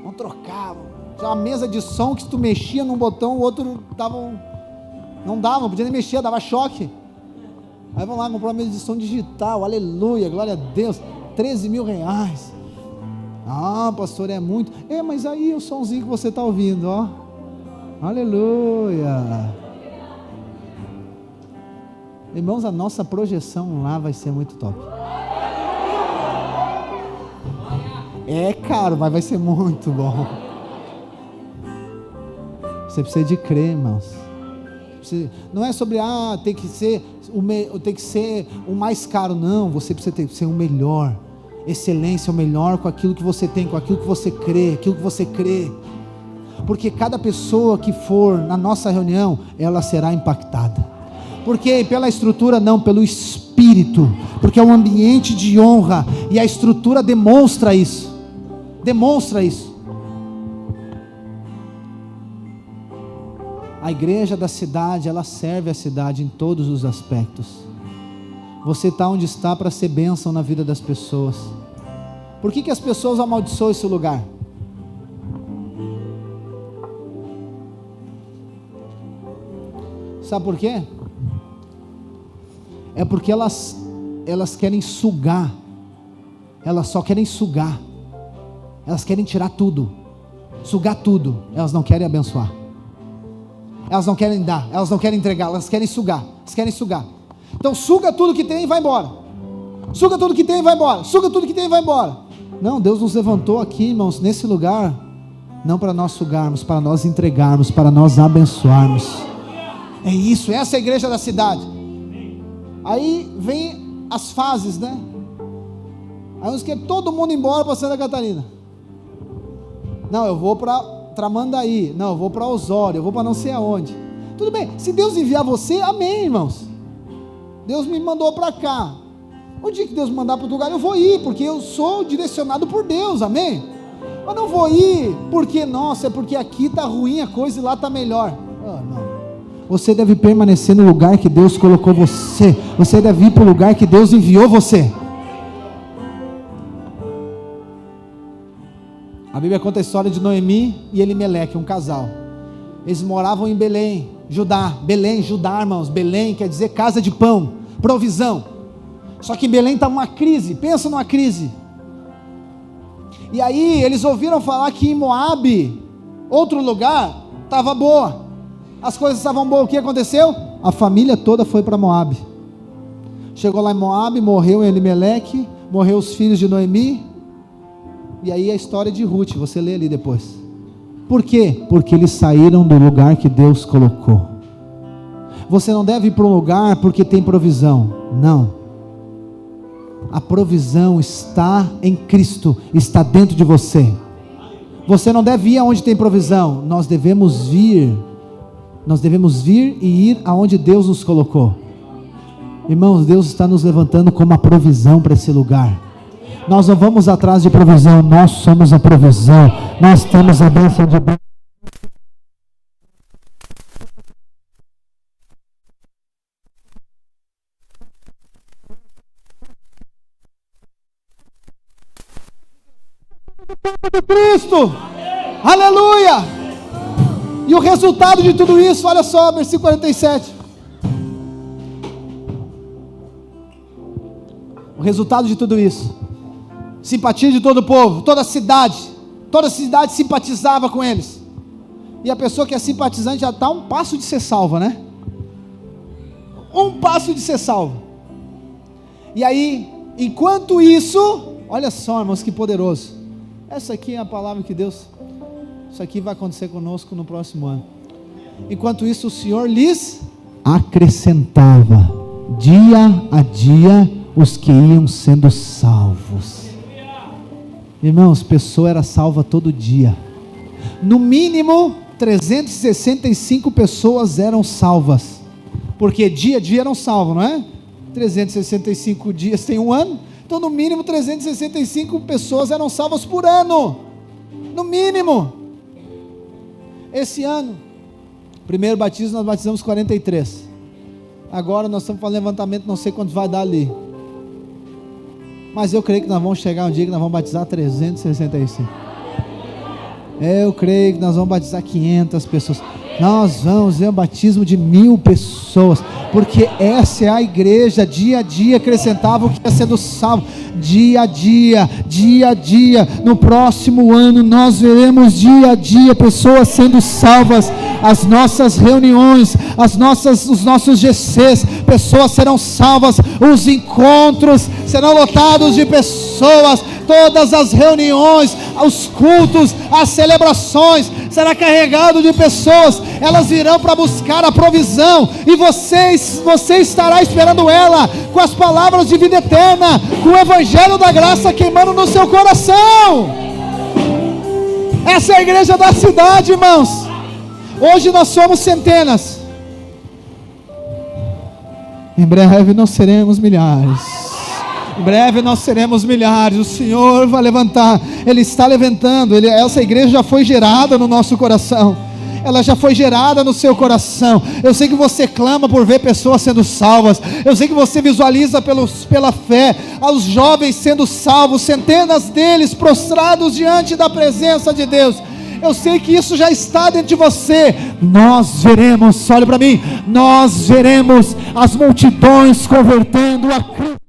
Não trocava. Tinha uma mesa de som que se tu mexia num botão, o outro não dava, não podia nem mexer, dava choque. Aí vamos lá, comprar uma mesa de som digital, aleluia, glória a Deus, 13 mil reais. Ah, pastor, é muito. Mas aí o somzinho que você está ouvindo, ó, aleluia. Irmãos, a nossa projeção lá vai ser muito top. É caro, mas vai ser muito bom. Você precisa de crer, irmãos. Não é sobre, tem que ser o mais caro, não. Você precisa ter que ser o melhor. Excelência, o melhor com aquilo que você tem, com aquilo que você crê, porque cada pessoa que for na nossa reunião, ela será impactada. Porque pela estrutura não, pelo Espírito, porque é um ambiente de honra, e a estrutura demonstra isso. A igreja da cidade, ela serve a cidade em todos os aspectos. Você está onde está para ser bênção na vida das pessoas. Por que as pessoas amaldiçoam esse lugar? Sabe por quê? É porque elas querem sugar. Elas só querem sugar. Elas querem tirar tudo, sugar tudo. Elas não querem abençoar. Elas não querem dar, elas não querem entregar, elas querem sugar. Então suga tudo que tem e vai embora. Suga tudo que tem e vai embora. Suga tudo que tem e vai embora. Não, Deus nos levantou aqui, irmãos, nesse lugar, não para nós sugarmos, para nós entregarmos, para nós abençoarmos. É isso, essa é a igreja da cidade. Aí vem as fases, né? Aí uns querem todo mundo embora para Santa Catarina. Não, eu vou para Tramandaí. Não, eu vou para Osório, eu vou para não sei aonde. Tudo bem, se Deus enviar você, amém, irmãos. Deus me mandou para cá. O dia que Deus me mandar para outro lugar, eu vou ir, porque eu sou direcionado por Deus, amém? Mas não vou ir porque, nossa, é porque aqui está ruim a coisa e lá está melhor. Não. Você deve permanecer no lugar que Deus colocou você. Você deve ir para o lugar que Deus enviou você. A Bíblia conta a história de Noemi e Elimeleque, um casal. Eles moravam em Belém, Judá. Belém, Judá, irmãos. Belém quer dizer casa de pão, provisão. Só que em Belém está uma crise, pensa numa crise. E aí eles ouviram falar que em Moabe, outro lugar, estava boa. As coisas estavam boas, o que aconteceu? A família toda foi para Moabe. Chegou lá em Moabe, morreu Elimeleque, morreu os filhos de Noemi, e aí a história de Ruth, você lê ali depois. Por quê? Porque eles saíram do lugar que Deus colocou. Você não deve ir para um lugar porque tem provisão, não. A provisão está em Cristo, está dentro de você. Você não deve ir aonde tem provisão, nós devemos vir e ir aonde Deus nos colocou. Irmãos, Deus está nos levantando como a provisão para esse lugar. Nós não vamos atrás de provisão, nós somos a provisão, nós temos a bênção de Deus. De Cristo, aleluia. E o resultado de tudo isso, olha só, versículo 47. O resultado de tudo isso, simpatia de todo o povo, toda a cidade simpatizava com eles. E a pessoa que é simpatizante já está a um passo de ser salva, né? Um passo de ser salvo. E aí, enquanto isso, olha só, irmãos, que poderoso. Essa aqui é a palavra que Deus, isso aqui vai acontecer conosco no próximo ano. Enquanto isso, o Senhor lhes acrescentava dia a dia os que iam sendo salvos. Irmãos, pessoa era salva todo dia. No mínimo 365 pessoas eram salvas, porque dia a dia eram salvos, não é? 365 dias tem um ano. Então no mínimo 365 pessoas eram salvas por ano, no mínimo. Esse ano, primeiro batismo nós batizamos 43, agora nós estamos fazendo levantamento, não sei quanto vai dar ali, mas eu creio que nós vamos chegar um dia que nós vamos batizar 365, eu creio que nós vamos batizar 500 pessoas, nós vamos ver o batismo de 1000 pessoas, porque essa é a igreja. Dia a dia acrescentava o que ia sendo salvo, dia a dia, no próximo ano nós veremos dia a dia pessoas sendo salvas, as nossas reuniões, os nossos GCs, pessoas serão salvas, os encontros serão lotados de pessoas, todas as reuniões, os cultos, as celebrações, será carregado de pessoas, elas virão para buscar a provisão, e você estará esperando ela, com as palavras de vida eterna, com o evangelho da graça queimando no seu coração. Essa é a igreja da cidade, irmãos. Hoje nós somos centenas, em breve nós seremos milhares. Em breve nós seremos milhares. O Senhor vai levantar, Ele está levantando. Essa igreja já foi gerada no nosso coração, ela já foi gerada no seu coração. Eu sei que você clama por ver pessoas sendo salvas, eu sei que você visualiza pela fé aos jovens sendo salvos, centenas deles prostrados diante da presença de Deus. Eu sei que isso já está dentro de você. Nós veremos, olha para mim, nós veremos as multidões convertendo a Cristo.